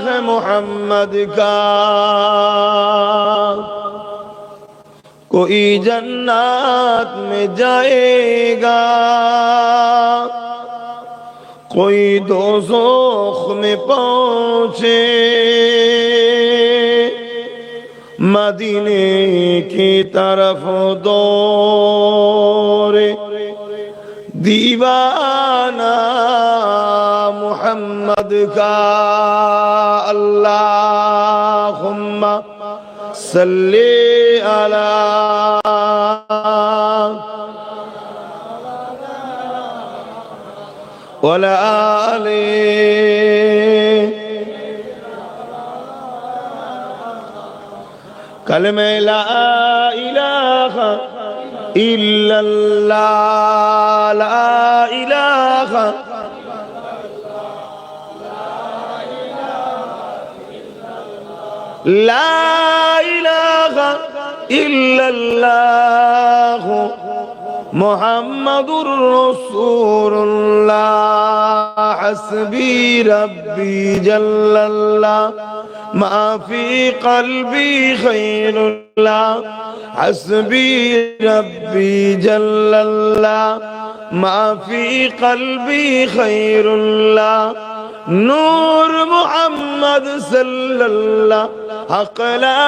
है मोहम्मद का कोई जन्नत में जाएगा, कोई दोज़ख में पहुंचे। मदीने की तरफ दौड़े दीवाना मोहम्मद का। अल्लाहुम्मा सल्ली अला वला आले कलमे ला इलाहा इल्लल्लाह, ला इलाहा ला इलाहा इल्लल्लाह मुहम्मदुर रसूलुल्लाह। हस्बी रब्बी जल्लल्लाह मा फी क़ल्बी खैरुल्लाह। हस्बी रब्बी जल्लल्लाह मा फी क़ल्बी खैरुल्लाह। नूर मुहम्मद सल्लल्लाह हक़ ला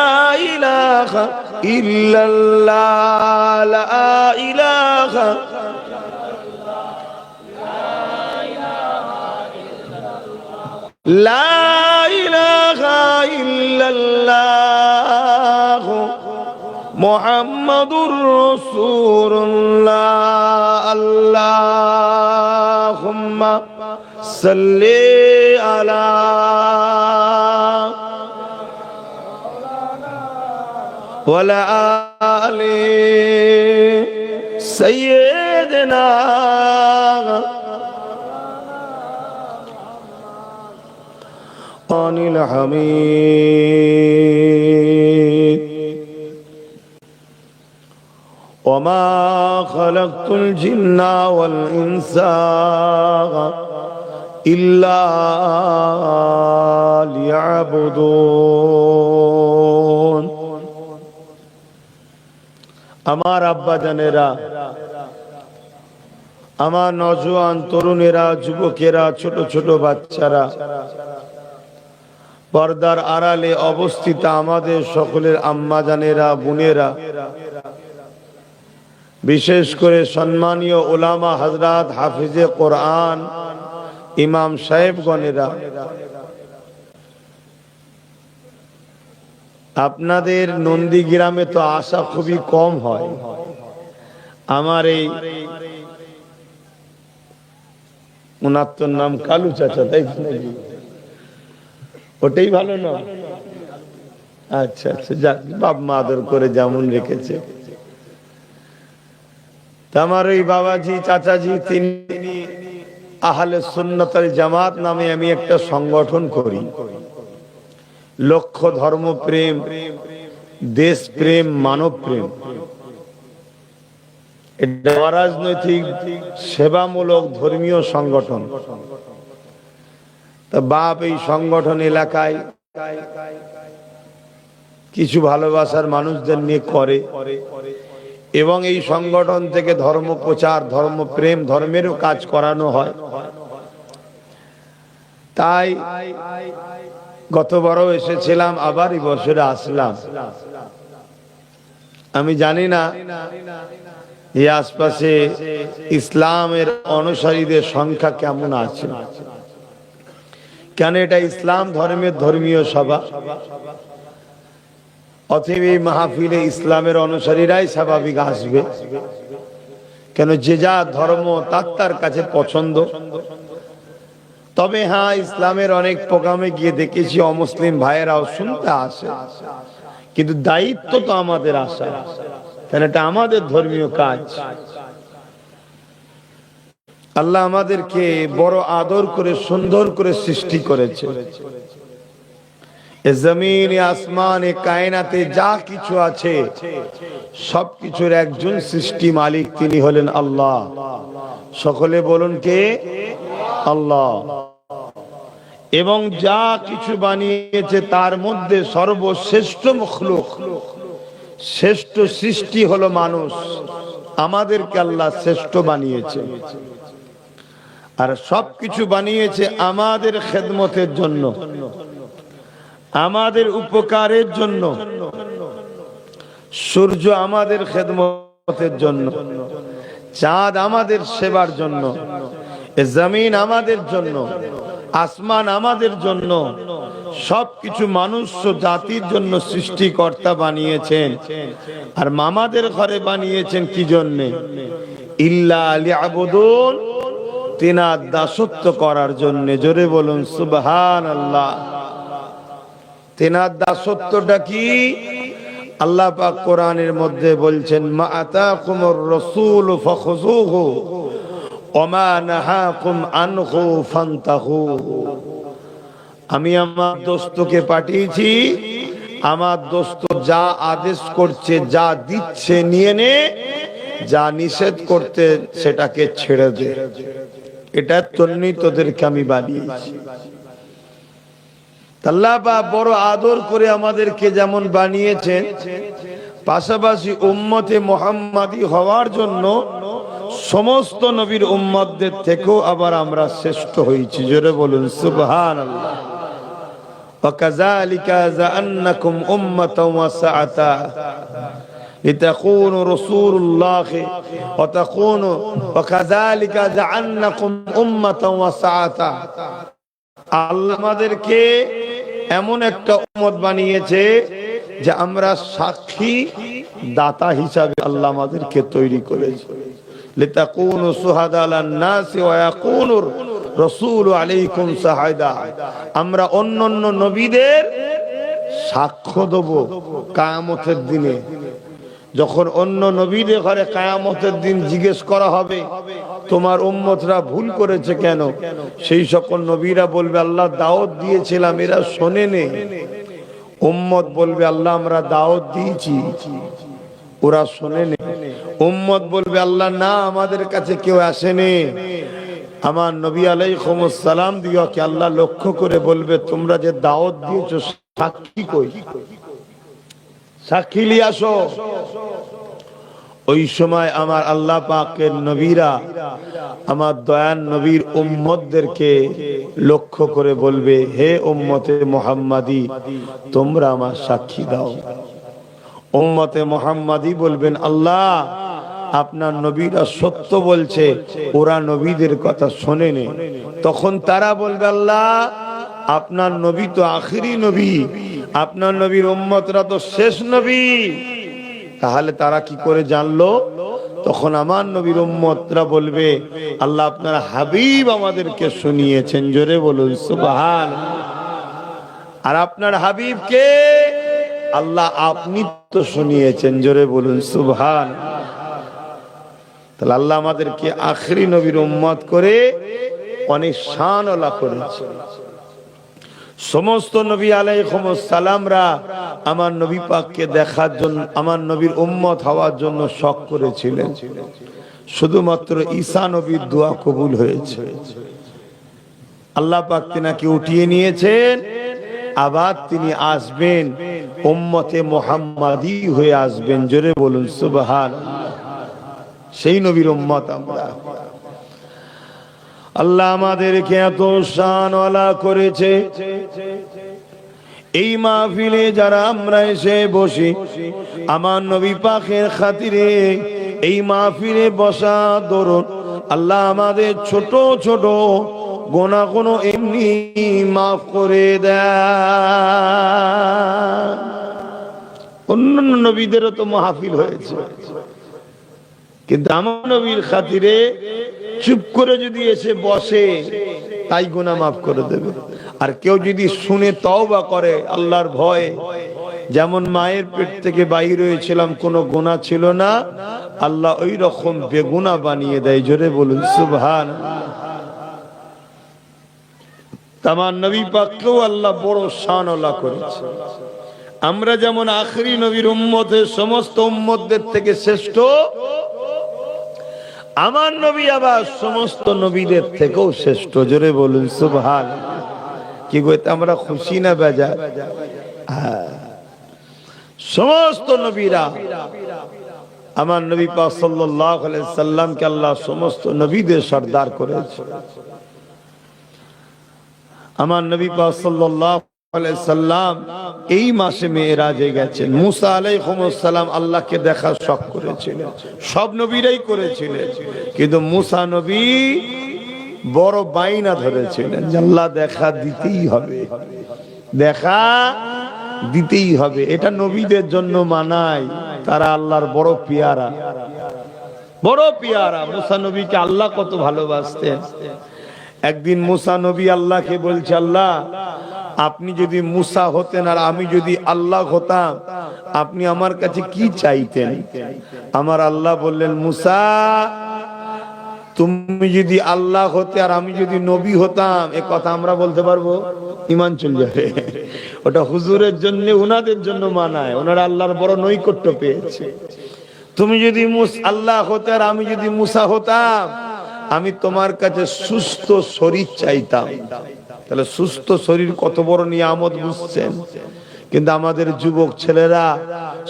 इलाहा इल्लल्लाह, ला इलाहा ला इलाहा इल्लल्लाह मुहम्मदुर रसूलुल्लाह। अल्लाहुम्मा सल्ली अला वला आले सय्यदना अनिल हमीद। वमा खलक़तुल जिन्ना वल इंसा इल्ला लियअबुदून। আমার আব্বা জানেরা, আমার নওজোয়ান তরুণেরা, যুবকেরা, ছোট ছোট বাচ্চারা, পর্দার আড়ালে অবস্থিত আমাদের সকলের আম্মা জানেরা, বোনেরা, বিশেষ করে সম্মানীয় উলামা হযরত, হাফিজে কোরআন, ইমাম সাহেবগণেরা, আপনাদের নন্দীগ্রামে তো আসা খুবই কম হয়। আমার এই ওনার তো নাম কালু চাচা, তাই নাকি? ওটাই ভালো না? আচ্ছা আচ্ছা, যাক, বাপ মা আদর করে যেমন রেখেছে। আমার ওই বাবাজি, চাচাজি, তিনি আহলে সুন্নাত ওয়াল জামাত নামে আমি একটা সংগঠন করি। লক্ষ্য ধর্মপ্রেম, দেশপ্রেম, মানব প্রেম। এটা অরাজনৈতিক সেবামূলক ধর্মীয় সংগঠন। তা বাপ এই সংগঠন এলাকায় কিছু ভালোবাসার মানুষদের নিয়ে করে এবং এই সংগঠন থেকে ধর্ম প্রচার, ধর্মপ্রেম, ধর্মেরও কাজ করানো হয়। তাই গতবারও এসেছিলাম, আবার এই বছরে আসলাম। আমি জানি না এই আশপাশে ইসলামের অনুসারীদের সংখ্যা কেমন আছে, কেন এটা ইসলাম ধর্মের ধর্মীয় সভা। অতএব এই মাহফিলে ইসলামের অনুসারীরাই স্বাভাবিক আসবে, কেন যে যা ধর্ম তার কাছে পছন্দ। তবে হ্যাঁ, ইসলামের অনেক প্রোগ্রামে গিয়ে দেখেছি অমুসলিম ভাইয়েরাও শুনতে আসে, কিন্তু দায়িত্ব তো আমাদের আসা, কেন এটা আমাদের ধর্মীয় কাজ। আল্লাহ আমাদেরকে বড় আদর করে সুন্দর করে সৃষ্টি করেছে। জমিন, আসমান, কায়নাতে যা কিছু আছে সবকিছুর একজন সৃষ্টি মালিক, তিনি হলেন আল্লাহ। সকলে বলুন কে? আল্লাহ। এবং যা কিছু বানিয়েছে তার মধ্যে সর্বশ্রেষ্ঠ মখলুক, শ্রেষ্ঠ সৃষ্টি হলো মানুষ। আমাদেরকে আল্লাহ শ্রেষ্ঠ বানিয়েছে, আর সবকিছু বানিয়েছে আমাদের খেদমতের জন্য, আমাদের উপকারের জন্য। সূর্য আমাদের খেদমতের জন্য, চাঁদ আমাদের সেবার জন্য, জমিন আমাদের জন্য, আসমান আমাদের জন্য। সবকিছু মানুষ জাতির জন্য সৃষ্টিকর্তা বানিয়েছেন। আর মামাদের ঘরে বানিয়েছেন কি জন্যে? ইল্লা লিয়াবুদুন, তিনার দাসত্ব করার জন্য। জোরে বলুন সুবহানাল্লাহ। তিনার দাসত্বটা কি? আল্লাহ পাক কোরআনের মধ্যে বলছেন, মা আতাকুমুর রাসূল ফাখুযুহু ওয়া মা নাহাকুম আনহু ফান্তাহু। আমি আমার দোস্তকে পাঠিয়েছি, আমার দোস্ত যা আদেশ করছে, যা দিচ্ছে নিয়ে নে, যা নিষেধ করতে সেটাকে ছেড়ে দে। এটার জন্যই তোদেরকে আমি বানিয়েছি। আল্লাহ পাক বড় আদর করে আমাদেরকে যেমন বানিয়েছেন, পাশাপাশি উম্মতে মুহাম্মাদি হওয়ার জন্য সমস্ত নবীর উম্মতদের থেকেও আবার আমরা শ্রেষ্ঠ হয়েছি। জোরে বলুন সুবহানাল্লাহ। وكذلك جعلناكم أمة وسعة لتكونوا رسول الله وتكونوا وكذلك جعلناكم أمة وسعة। আল্লাহ আমাদেরকে এমন একটা উম্মত বানিয়েছে যে আমরা সাক্ষী দাতা হিসাবে আল্লাহ আমাদেরকে তৈরি করেছে। লিতাকুনু শুহাদা আলান নাসি ওয়া ইয়াকুনুর রাসূলু আলাইকুম শাহিদা। আমরা অন্যান্য নবীদের সাক্ষ্য দেব কিয়ামতের দিনে। যখন অন্য নবীদের ঘরে কিয়ামতের দিন জিজ্ঞেস করা হবে, তোমার উম্মতরা ভুল করেছে কেন? সেই সকল নবীরা বলবে, আল্লাহ দাওয়াত দিয়েছিলাম, এরা শোনেনি। উম্মত বলবে, আল্লাহ আমরা দাওয়াত দিয়েছি, ওরা শোনেনি। উম্মত বলবে, আল্লাহ না, আমাদের কাছে কেউ আসেনি। আমার নবী আলাইহিস সালাম দিওকে আল্লাহ লক্ষ্য করে বলবে, তোমরা যে দাওয়াত দিয়েছো সাক্ষী কই? সাক্ষী নিয়ে আসো। ওই সময় আমার আল্লাহ পাকের নবীরা আমার দয়ান নবীর উম্মতদেরকে লক্ষ্য করে বলবে, হে উম্মতে মুহাম্মাদি, তোমরা আমার সাক্ষী দাও। উম্মতে মুহাম্মাদি বলবেন, আল্লাহ আপনার নবীরা সত্য বলছে, ওরা নবীদের কথা শোনেনি। তখন তারা বলবে, আল্লাহ আপনার নবী তো আখিরি নবী, আপনার নবীর উম্মতরা তো শেষ নবী। তাহলে তারা কি করে জানলো? তখন আমার নবীর উম্মতরা বলবে, আল্লাহ আপনার হাবিব আমাদেরকে শুনিয়েছেন। জোরে বলুন সুবহানাল্লাহ। আর আপনার হাবিবকে আল্লাহ আপনি তো শুনিয়েছেন। জোরে বলুন সুবহানাল্লাহ। তাহলে আল্লাহ আমাদেরকে আখিরি নবীর উম্মত করে অনেক শানওয়ালা করেছে। সমস্ত নবী আলাইহিস সালামরা আমার নবী পাককে দেখার জন্য, আমার নবীর উম্মত হওয়ার জন্য শখ করেছিলেন। শুধুমাত্র ঈসা নবীর দোয়া কবুল হয়েছে। আল্লাহ পাক তিনাকে উঠিয়ে নিয়েছেন, আবার তিনি আসবেন, উম্মতে মুহাম্মাদি হয়ে আসবেন। জোরে বলুন সুবহানাল্লাহ। সেই নবীর উম্মত আমরা। আল্লাহ আমাদেরকে এত শানওয়ালা করেছে। এই মাহফিলে যারা আমরা এসে বসি, আমার নবী পাকের খাতিরে এই মাহফিলে বসা দরুন আল্লাহ আমাদের ছোট ছোট গুনাহগুলো এমনি মাফ করে দেয়। অন্যান্য নবীদেরও তো মাহফিল হয়েছে, কিন্তু আমার নবীর খাতিরে চুপ করে যদি এসে বসে, তাই গুনাহ মাফ করে দেবে। আর কেউ যদি শুনে তওবা করে আল্লাহর ভয়ে, যেমন মায়ের পেট থেকে বাইর হয়েছিলাম, কোনো গুনাহ ছিল না, আল্লাহ ওই রকম বেগুনাহ বানিয়ে দেয়। জোরে বলুন সুবহানাল্লাহ। তামার নবী পাককেও আল্লাহ বড় শানওয়ালা করেছে। আমরা যেমন আখিরি নবীর উম্মতের সমস্ত উম্মতদের থেকে শ্রেষ্ঠ, আমার নবী আবার সমস্ত নবীদের থেকেও শ্রেষ্ঠ। জোরে বলুন সুবহানাল্লাহ। কি গো, এতে আমরা খুশি না বেজার? সমস্ত নবীরা, আমার নবী পাক সাল্লাল্লাহু আলাইহি সাল্লামকে আল্লাহ সমস্ত নবীদের সর্দার করেছে। আমার নবী পাক সাল্লাল্লাহু আলাইহি সাল্লাম এই মাসে মেরাজে গেছেন। মুসা আলাইহিস সালাম আল্লাহকে দেখার শখ করেছিলেন, সব নবীরাই করেছিলেন, কিন্তু মুসা নবী বড় বাইনা ধরেছিলেন যে আল্লাহ দেখা দিতেই হবে, দেখা দিতেই হবে। এটা নবীদের জন্য মানায়, তারা আল্লাহর বড় পিয়ারা, বড় পিয়ারা। মুসা নবীকে আল্লাহ কত ভালোবাসতেন। একদিন মুসা নবী আল্লাহকে বলছে, আল্লাহ আপনি যদি মুসা হতেন আর আমি যদি আল্লাহ হতাম, আপনি আমার কাছে কি চাইতেন? আমার আল্লাহ বললেন, মুসা তুমি যদি আল্লাহ হতে আর আমি যদি নবী হতাম, এ কথা আমরা বলতে পারবো? ঈমান চলে যাবে। ওটা হুজুরের জন্য, উনাদের জন্য মানায়, ওনারা আল্লাহর বড় নৈকট্য পেয়েছে। তুমি যদি আল্লাহ হতে আর আমি যদি মুসা হতাম, আমি তোমার কাছে সুস্থ শরীর চাইতাম। তাহলে সুস্থ শরীর কত বড় নিয়ামত, বুঝছেন? কিন্তু আমাদের যুবক ছেলেরা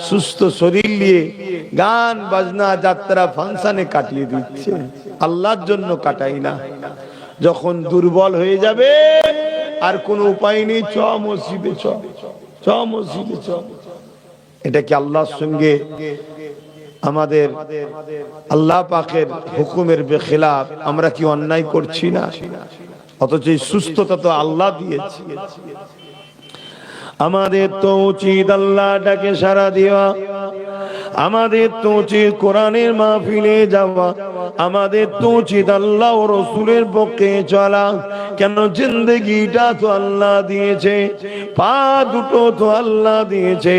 সুস্থ শরীর নিয়ে গান বাজনা যাত্রা ফাংশনে কাটিয়ে দিচ্ছে, আল্লাহর জন্য কাটাই না। যখন দুর্বল হয়ে যাবে আর কোনো উপায় নেই, চ মসজিদে, চ মসজিদে চ। এটা কি আল্লাহর সঙ্গে আমাদের আল্লাহ পাকের হুকুমের বেখিলাফ? আমরা কি অন্যায় করছি না? অথচ এই সুস্থতা তো আল্লাহ দিয়েছে। আমাদের তো উচিত আল্লাহ ডাকে সাড়া দেওয়া, আমাদের তো উচিত কোরআনের মাহফিলে যাওয়া, আমাদের তো উচিত আল্লাহ ও রাসূলের পক্ষে চলা। কেন? জিন্দেগিটা তো আল্লাহ দিয়েছে, পা দুটো তো আল্লাহ দিয়েছে।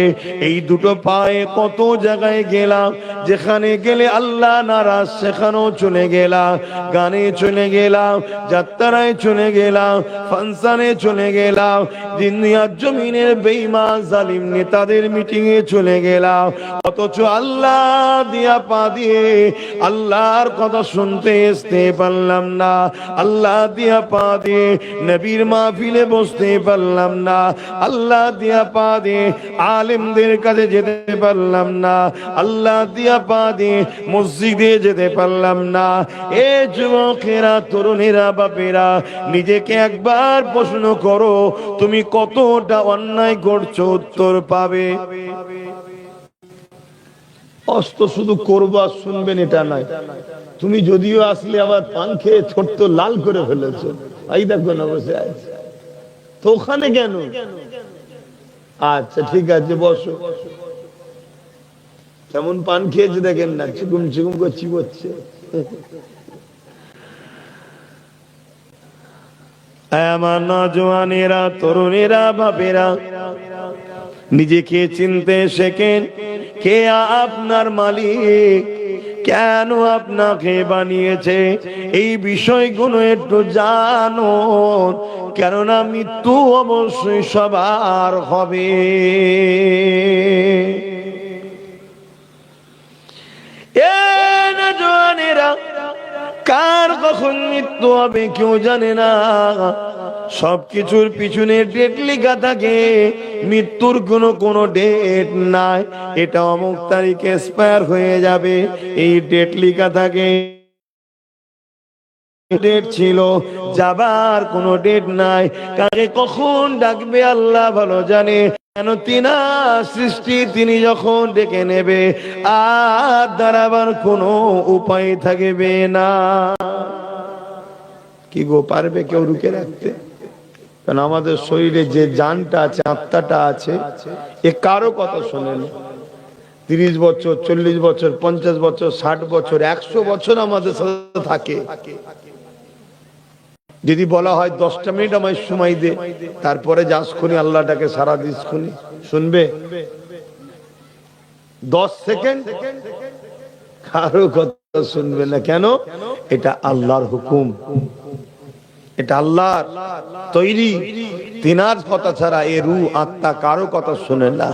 এই দুটো পায়ে কত জায়গায় গেলাম, যেখানে গেলে আল্লাহ নারাজ সেখানেও চলে গেলাম, গানে চলে গেলাম, যাত্রায় চলে গেলাম, ফাংশনে চলে গেলাম, দুনিয়ার জমিনের বেঈমান জালিম নেতাদের মিটিং এ চলে গেলাম। অথচ আল্লাহ দিয়া পা দিয়ে আল্লাহর কথা শুনতে আসতে পারলাম না, আল্লাহ দিয়া পা দিয়ে নবীর মাহফিলে বসতে পারলাম না, আল্লাহ দিয়া পা দিয়ে আলেমদের কাছে যেতে পারলাম না, আল্লাহ দিয়া পা দিয়ে মসজিদে যেতে পারলাম না। এ যুবকেরা, তরুণেরা, বাপেরা, নিজেকে একবার প্রশ্ন করো, তুমি কতটা অন্যায় করছো? উত্তর পাবে। অস্ত শুধু করবো আর শুনবেন এটা নয়, তুমি যদিও আসলে আবার পান খেয়ে ছোট্ট লাল করে ফেলেছো, এই দেখো না বসে আছে, তো ওখানে কেন? আচ্ছা ঠিক আছে, বসো। কেমন পান খেয়েছে দেখেন না, চিকুম চিকুম করে চিবোচ্ছে। আমার নওজওয়ানেরা, তরুণেরা, বাপেরা, নিজেকে চিনতে শেখেন। কে আপনার মালিক, কেন আপনাকে বানিয়েছে, এই বিষয়গুলো একটু জানো। কেননা মৃত্যু অবশ্যই সবার হবে। এ নওজওয়ানেরা, কার কখন মৃত্যু হবে কেউ জানে না। সবকিছুর পিছনে ডেট লেখা থাকে, মৃত্যুর কোনো ডেট নাই। এটা অমুক তারিখে এক্সপায়ার হয়ে যাবে, এই ডেট লেখা থাকে। ডেট ছিল, যাবার কোনো ডেট নাই। কাকে কখন ডাকবে আল্লাহ ভালো জানে। কেন? তিনার সৃষ্টি, তিনি যখন ডেকে নেবে আর দাঁড়াবার কোনো উপায় থাকবে না। কি গো, পারবে কেউ রুখে রাখতে? কারণ আমাদের শরীরে যে জানটা আছে, আত্মাটা আছে, এ কারো কথা শোনে না। 30 বছর, 40 বছর, 50 বছর, 60 বছর, 100 বছর আমাদের সাথে থাকে। যদি বলা হয় 10টা মিনিট আমায় সময় দে, তারপরে যাস খুনি আল্লাহটাকে সারা দিস খুনি, শুনবে? 10 সেকেন্ড কারো কথা শুনবে না। কেন? এটা আল্লাহর হুকুম, এটা আল্লাহর তৈরি। তিনার কথা ছাড়া এ রূহ আত্মা কারো কথা শুনে না।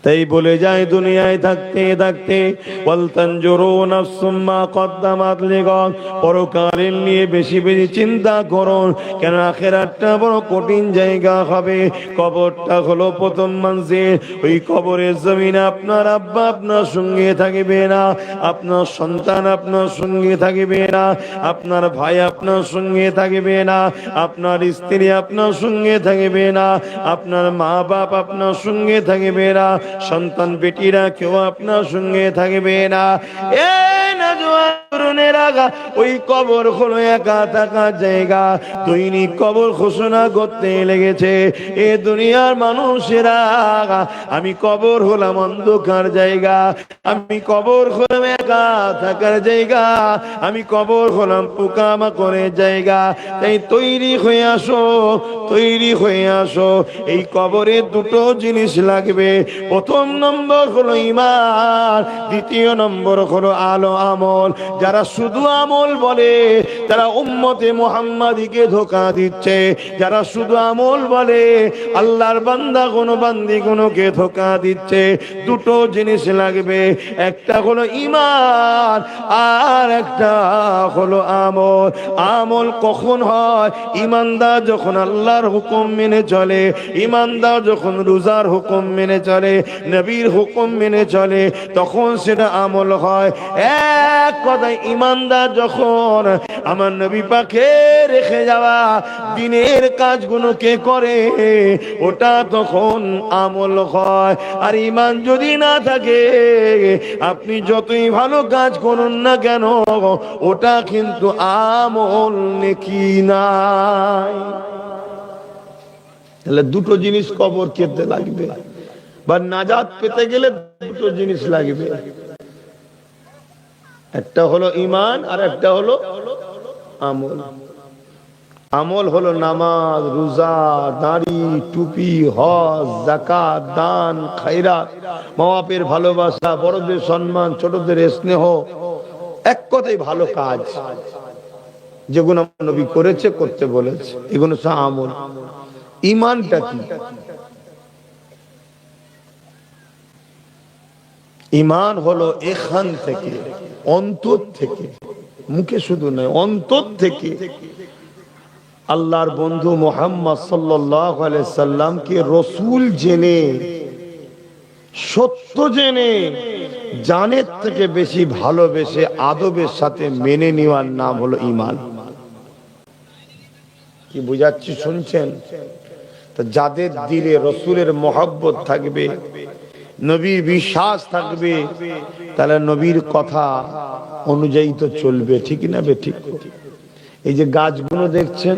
তাই বলে যায় দুনিয়ায় থাকতে থাকতে ওয়াল তানজুরু নাফসুম মা কদ্দামাত লিগাদ, পরকালের নিয়ে বেশি বেশি চিন্তা করুন, কেন আখিরাতটা বড় কঠিন জায়গা হবে। কবরটা হলো প্রথম মঞ্জিল। ওই কবরের জমিনে আপনার আব্বা আপনার সঙ্গে থাকবে না, আপনার সন্তান আপনার সঙ্গে থাকবে না, আপনার ভাই আপনার সঙ্গে থাকবে না, আপনার স্ত্রী আপনার সঙ্গে থাকবে না, আপনার মা বাপ আপনার সঙ্গে থাকবে না, সন্তান বেটিরা কেউ আপনার সঙ্গে থাকবে না। ওই কবর হলো একা থাকার জায়গা। দৈনিক কবর ঘোষণা করতে লেগেছে এ দুনিয়ার মানুষেরা, আমি কবর হলাম অন্ধকার জায়গা, আমি কবর হলাম একা থাকার জায়গা, আমি কবর হলাম পোকামাকড়ের জায়গা। তাই তৈরি হয়ে আসো, তৈরি হয়ে আসো। এই কবরে দুটো জিনিস লাগবে। প্রথম নম্বর হলো ঈমান, দ্বিতীয় নম্বর হলো আলো আমল। যারা শুধু আমল বলে তারা উম্মতে মুহাম্মাদীকে ধোঁকা দিচ্ছে। যারা শুধু আমল বলে আল্লাহর বান্দা কোনো বান্দি কোনোকে ধোঁকা দিচ্ছে। দুটো জিনিস লাগবে, একটা হলো ঈমান আর একটা হলো আমল। আমল কখন হয়? ঈমানদার যখন আল্লাহর হুকুম মেনে চলে, ঈমানদার যখন রোজার হুকুম মেনে চলে, নবীর হুকুম মেনে চলে, তখন সেটা আমল হয়। এক কথায় ঈমানদার যখন আমার নবী পাকে রেখে যাওয়া দিনের কাজগুলোকে করে, ওটা তখন আমল হয়। আর ঈমান যদি না থাকে, আপনি যতই ভালো কাজ করুন না কেন, ওটা কিন্তু আমল নেকি নাই। তাহলে দুটো জিনিস কবর খেতে লাগবে, বা নাজাত পেতে গেলে দুটো জিনিস লাগবে, একটা হলো ঈমান আর একটা হলো আমল। আমল হলো নামাজ, রোজা, দাড়ি, টুপি, হজ, যাকাত, দান, খায়রাত, মা বাপের ভালোবাসা, বড়দের সম্মান, ছোটদের স্নেহ, এক কথায় ভালো কাজ যেগুলো নবী করেছে, করতে বলেছে, এগুলো সব আমল। ঈমানটা কি? ঈমান হলো এখান থেকে, অন্তর থেকে, মুখে শুধু নয়, অন্তর থেকে আল্লাহর বন্ধু মুহাম্মদ সাল্লাল্লাহু আলাইহি সাল্লামকে রাসূল জেনে, সত্য জেনে, জানের থেকে বেশি ভালোবেসে আদবের সাথে মেনে নেওয়ার নাম হলো ঈমান। কি বুঝাচ্ছি শুনছেন? তো যাদের দিলে রাসূলের মহব্বত থাকবে, নবীর বিশ্বাস থাকবে, তাহলে নবীর কথা অনুযায়ী তো চলবে, ঠিক না বে ঠিক? এই যে গাছগুলো দেখছেন,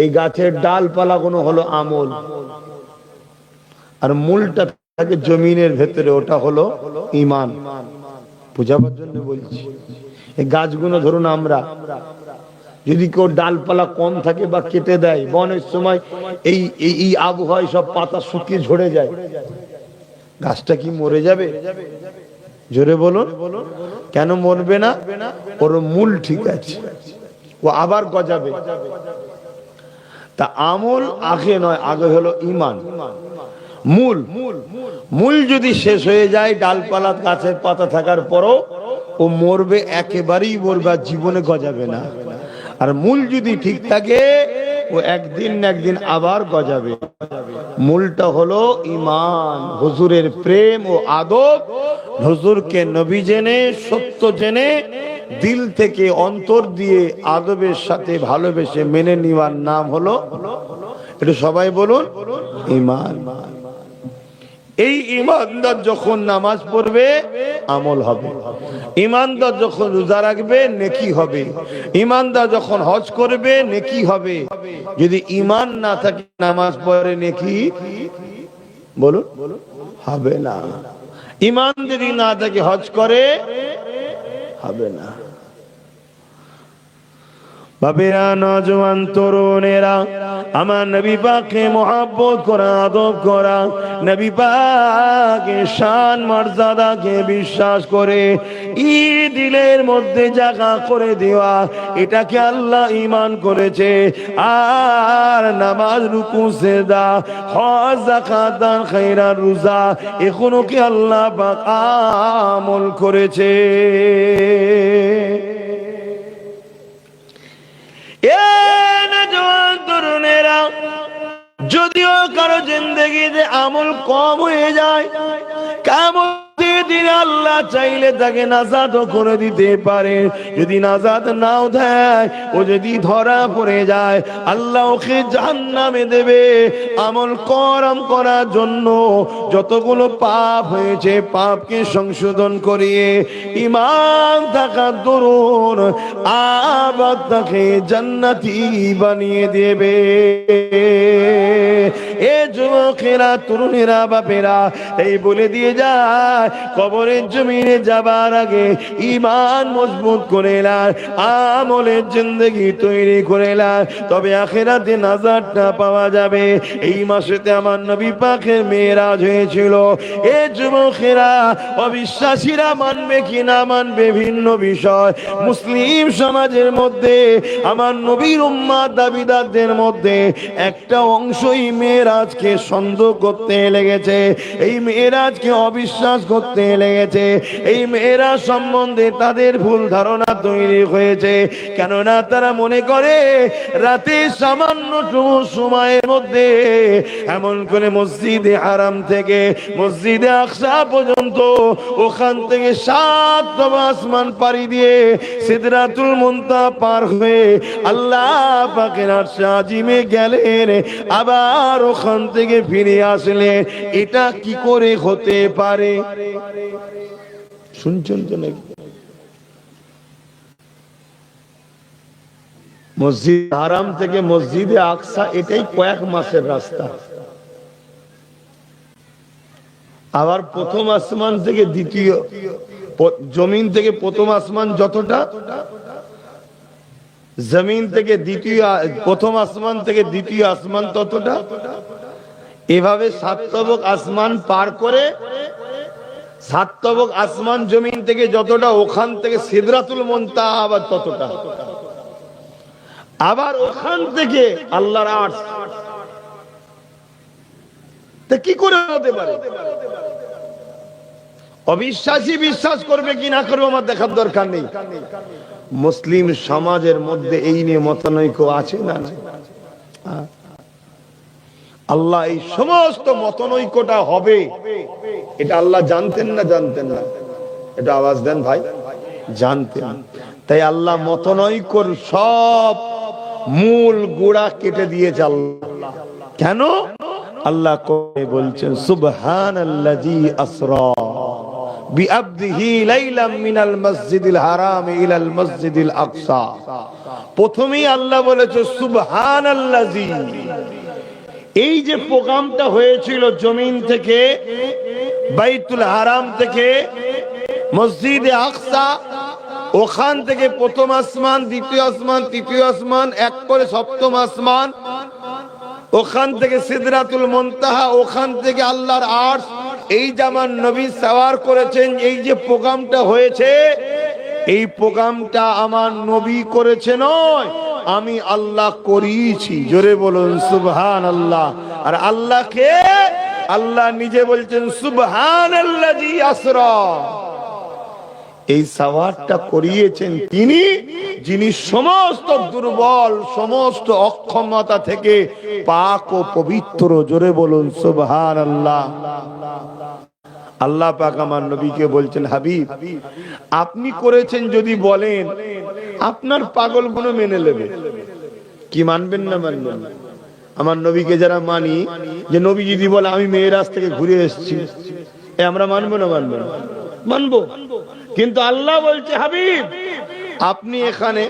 এই গাছের ডালপালাগুলো হলো আমল, আর মূলটা থাকে জমিনের ভেতরে, ওটা হলো ঈমান। বুঝাবার জন্য বলছি। এই গাছগুলো ধরুন, আমরা যদি কেউ ডালপালা কম থাকে বা কেটে দেয়, বনের সময় এই এই আবহাওয়ায় সব পাতা শুকিয়ে ঝরে যায়, গাছটা কি মরে যাবে? জোরে বলুন, কেন মরবে না? ওর মূল ঠিক আছে, ও আবার গজাবে। তা আমল আগে নয়, আগে হলো ঈমান। মূল মূল যদি শেষ হয়ে যায়, ডালপালা গাছের পাতা থাকার পরও ও মরবে, একেবারেই মরবে, আর জীবনে গজাবে না। আর মূল যদি ঠিক থাকে, ও একদিন না একদিন আবার গজাবে। মূলটা হলো ঈমান, হুজুরের প্রেম ও আদব, হুজুরকে নবী জেনে, সত্য জেনে, দিল থেকে অন্তর দিয়ে আদবের সাথে ভালোবেসে মেনে নেওয়ার নাম হলো, এটা সবাই বলুন, ঈমান। এই ঈমানদার যখন নামাজ পড়বে, আমল হবে। ঈমানদার যখন রোজা রাখবে, নেকি হবে। ঈমানদার যখন হজ করবে, নেকি হবে। যদি ঈমান না থাকে, নামাজ পড়ে, নেকি বলুন হবে না। ঈমান যদি না থাকে, হজ করে হবে না। বাপেরা, নওজোয়ান তরুণেরা, আমার নবী পাককে মহব্বত করা, আদব করা, নবী পাকের শান মর্যাদাকে বিশ্বাস করে দিলের মধ্যে জায়গা করে দেওয়া, এটাকে আল্লাহ ঈমান করেছে। আর নামাজ, রুকু, সিজদা, হজ, যাকাত, দান, খায়রাত, রোজা, এগুলো কি আল্লাহ পাক আমল করেছে। তরুণেরা, যদিও কারো জিন্দেগিতে আমল কম হয়ে যায়, কিয়ামতের দিনে আল্লাহ চাইলে তাকে নাজাত করে দিতে পারে। যদি নাজাত নাও দেয়, ও যদি ধরা পড়ে যায়, আল্লাহ ওকে জাহান্নামে দেবে। আমল করাম করার জন্য যতগুলো পাপ হয়েছে, পাপকে সংশোধন করিয়ে ঈমান থাকা দরুন আবার তাকে জান্নাতি বানিয়ে দেবে। এ যুবকেরা, তরুণেরা, বাপেরা, এই বলে দিয়ে যায়, কবরের জমিনে যাবার আগে ঈমান মজবুত করে নাও, আমলের জিন্দেগি তৈরি করে নাও, তবে আখিরাতে নাজাতটা পাওয়া যাবে। এই মাসেতে আমার নবী পাকের মেরাজ হয়েছিল। এ যুবকেরা, অবিশ্বাসীরা মানবে কি না মানবে ভিন্ন বিষয়, মুসলিম সমাজের মধ্যে আমার নবীর উম্মাত দাবিদারদের মধ্যে একটা অংশই মেরাজকে সন্দেহ করতে লেগেছে, এই মেরাজকে অবিশ্বাস করতে লেগেছে, এই মেরাজ সম্বন্ধে তাদের ভুল ধারণা তৈরি হয়েছে। কেননা তারা মনে করে রাতে সামান্য সময়ের মধ্যে এমন করে মসজিদে হারাম থেকে মসজিদে আকসা পর্যন্ত, ওখান থেকে 7 আসমান পাড়ি দিয়ে সিদরাতুল মুনতাহা পার হয়ে আল্লাহ পাকের আরশে আজিমে গেলেন, আবার ওখান থেকে ফিরে আসলে, এটা কি করে হতে পারে? শুনছেন তো নাকি? মসজিদ হারাম থেকে মসজিদে আকসা এটাই কয়েক মাসের রাস্তা। আবার প্রথম আসমান থেকে দ্বিতীয়, জমিন থেকে প্রথম আসমান যতটা, জমিন থেকে দ্বিতীয়, প্রথম আসমান থেকে দ্বিতীয় আসমান ততটা, এভাবে 7 তবক আসমান পার করে 7 তবক আসমান জমিন থেকে যতটা, ওখান থেকে সিদরাতুল মুনতাহা আবার ততটা, আবার ওখান থেকে আল্লাহর আরশ। তা কি করে হতে পারে? অবিশ্বাসী বিশ্বাস করবে কি না করবে আমার দেখার দরকার নেই। মুসলিম সমাজের মধ্যে এই নিয়ে মতানৈক্য আছে না? আল্লাহ এই সমস্ত মতানৈক্যটা হবে, এটা আল্লাহ জানতেন না? জানতেন না? এটা আওয়াজ দেন ভাই, জানতেন। তাই আল্লাহ মতানৈক্যর সব মূল গোড়া কেটে দিয়েছে আল্লাহ। কেন? আল্লাহ বলছেন সুবহানাল্লাযী আসরা বিআবদিহি লাইলাম মিনাল মসজিদিল হারাম ইলাল মসজিদিল আকসা। প্রথমেই আল্লাহ বলেছে সুবহানাল্লাযী। এই যে প্রোগ্রামটা হয়েছিল জমিন থেকে বাইতুল হারাম থেকে মসজিদে আকসা, ওখান থেকে প্রথম আসমান, দ্বিতীয় আসমান, তৃতীয় আসমান, এক করে সপ্তম আসমান, ওখান থেকে সিদরাতুল মুনতাহা, ওখান থেকে আল্লাহর আরশ, এই যে আমার নবী সওয়ার করেছেন, এই যে প্রোগ্রামটা হয়েছে, এই প্রোগ্রামটা আমার নবী করেছে নয়, আমি আল্লাহ করিয়েছি। জোরে বলুন সুবহানাল্লাহ। আর আল্লাহকে আল্লাহ নিজে বলছেন সুবহানাল্লাযী আসরা। এই সওয়ারটা করিয়েছেন তিনি, যিনি সমস্ত দুর্বল, সমস্ত অক্ষমতা থেকে পাক ও পবিত্র। জোরে বলুন সুবহানাল্লাহ। আল্লাহ পাক আমার নবীকে বলছেন, হাবিব আপনি করেছেন যদি বলেন, আপনার পাগলগুলো মেনে নেবে। কি মানবেন না মানবেন? আমার নবীকে যারা মানি, যে নবী যদি বলে আমি মেয়েরাজ থেকে ঘুরে এসেছি, আমরা মানবো না? মানবো না? মানবো। কিন্তু আল্লাহ বলছে, হাবিব আপনি এখানে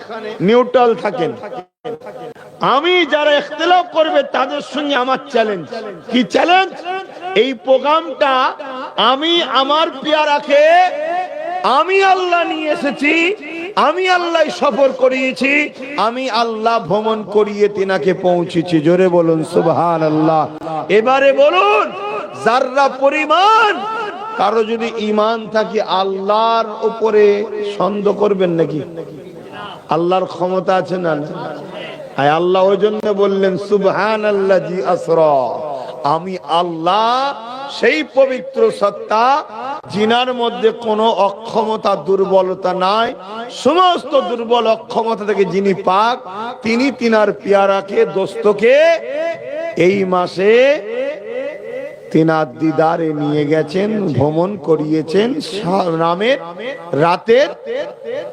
নিউট্রাল থাকেন, আমি যারা ইখতিলাফ করবে তাদের সঙ্গে আমার চ্যালেঞ্জ। কি চ্যালেঞ্জ? এই প্রোগ্রামটা আমি আমার পেয়ারাকে আমি আল্লাহ নিয়ে এসেছি, আমি আল্লাহ সফর করিয়েছি, আমি আল্লাহ ভ্রমণ করিয়ে তিনাকে পৌঁছেছি। জোরে বলুন সুবহানাল্লাহ। এবারে বলুন, যাররা পরিমাণ কারো যদি ঈমান থাকে আল্লাহর উপরে সন্দেহ করবেন নাকি? আল্লাহর ক্ষমতা আছে না? আল্লাহ ওই জন্য বললেন সুবহানাল্লাযী আসরা, আমি আল্লাহ সেই পবিত্র সত্তা জিনার মধ্যে কোনো অক্ষমতা দুর্বলতা নাই, সমস্ত দুর্বল অক্ষমতা থেকে যিনি পাক, তিনি তিনার পিয়ারাকে দোস্তকে এই মাসে তিনার দিদারে নিয়ে গেছেন, ভ্রমণ করিয়েছেন নামের রাতের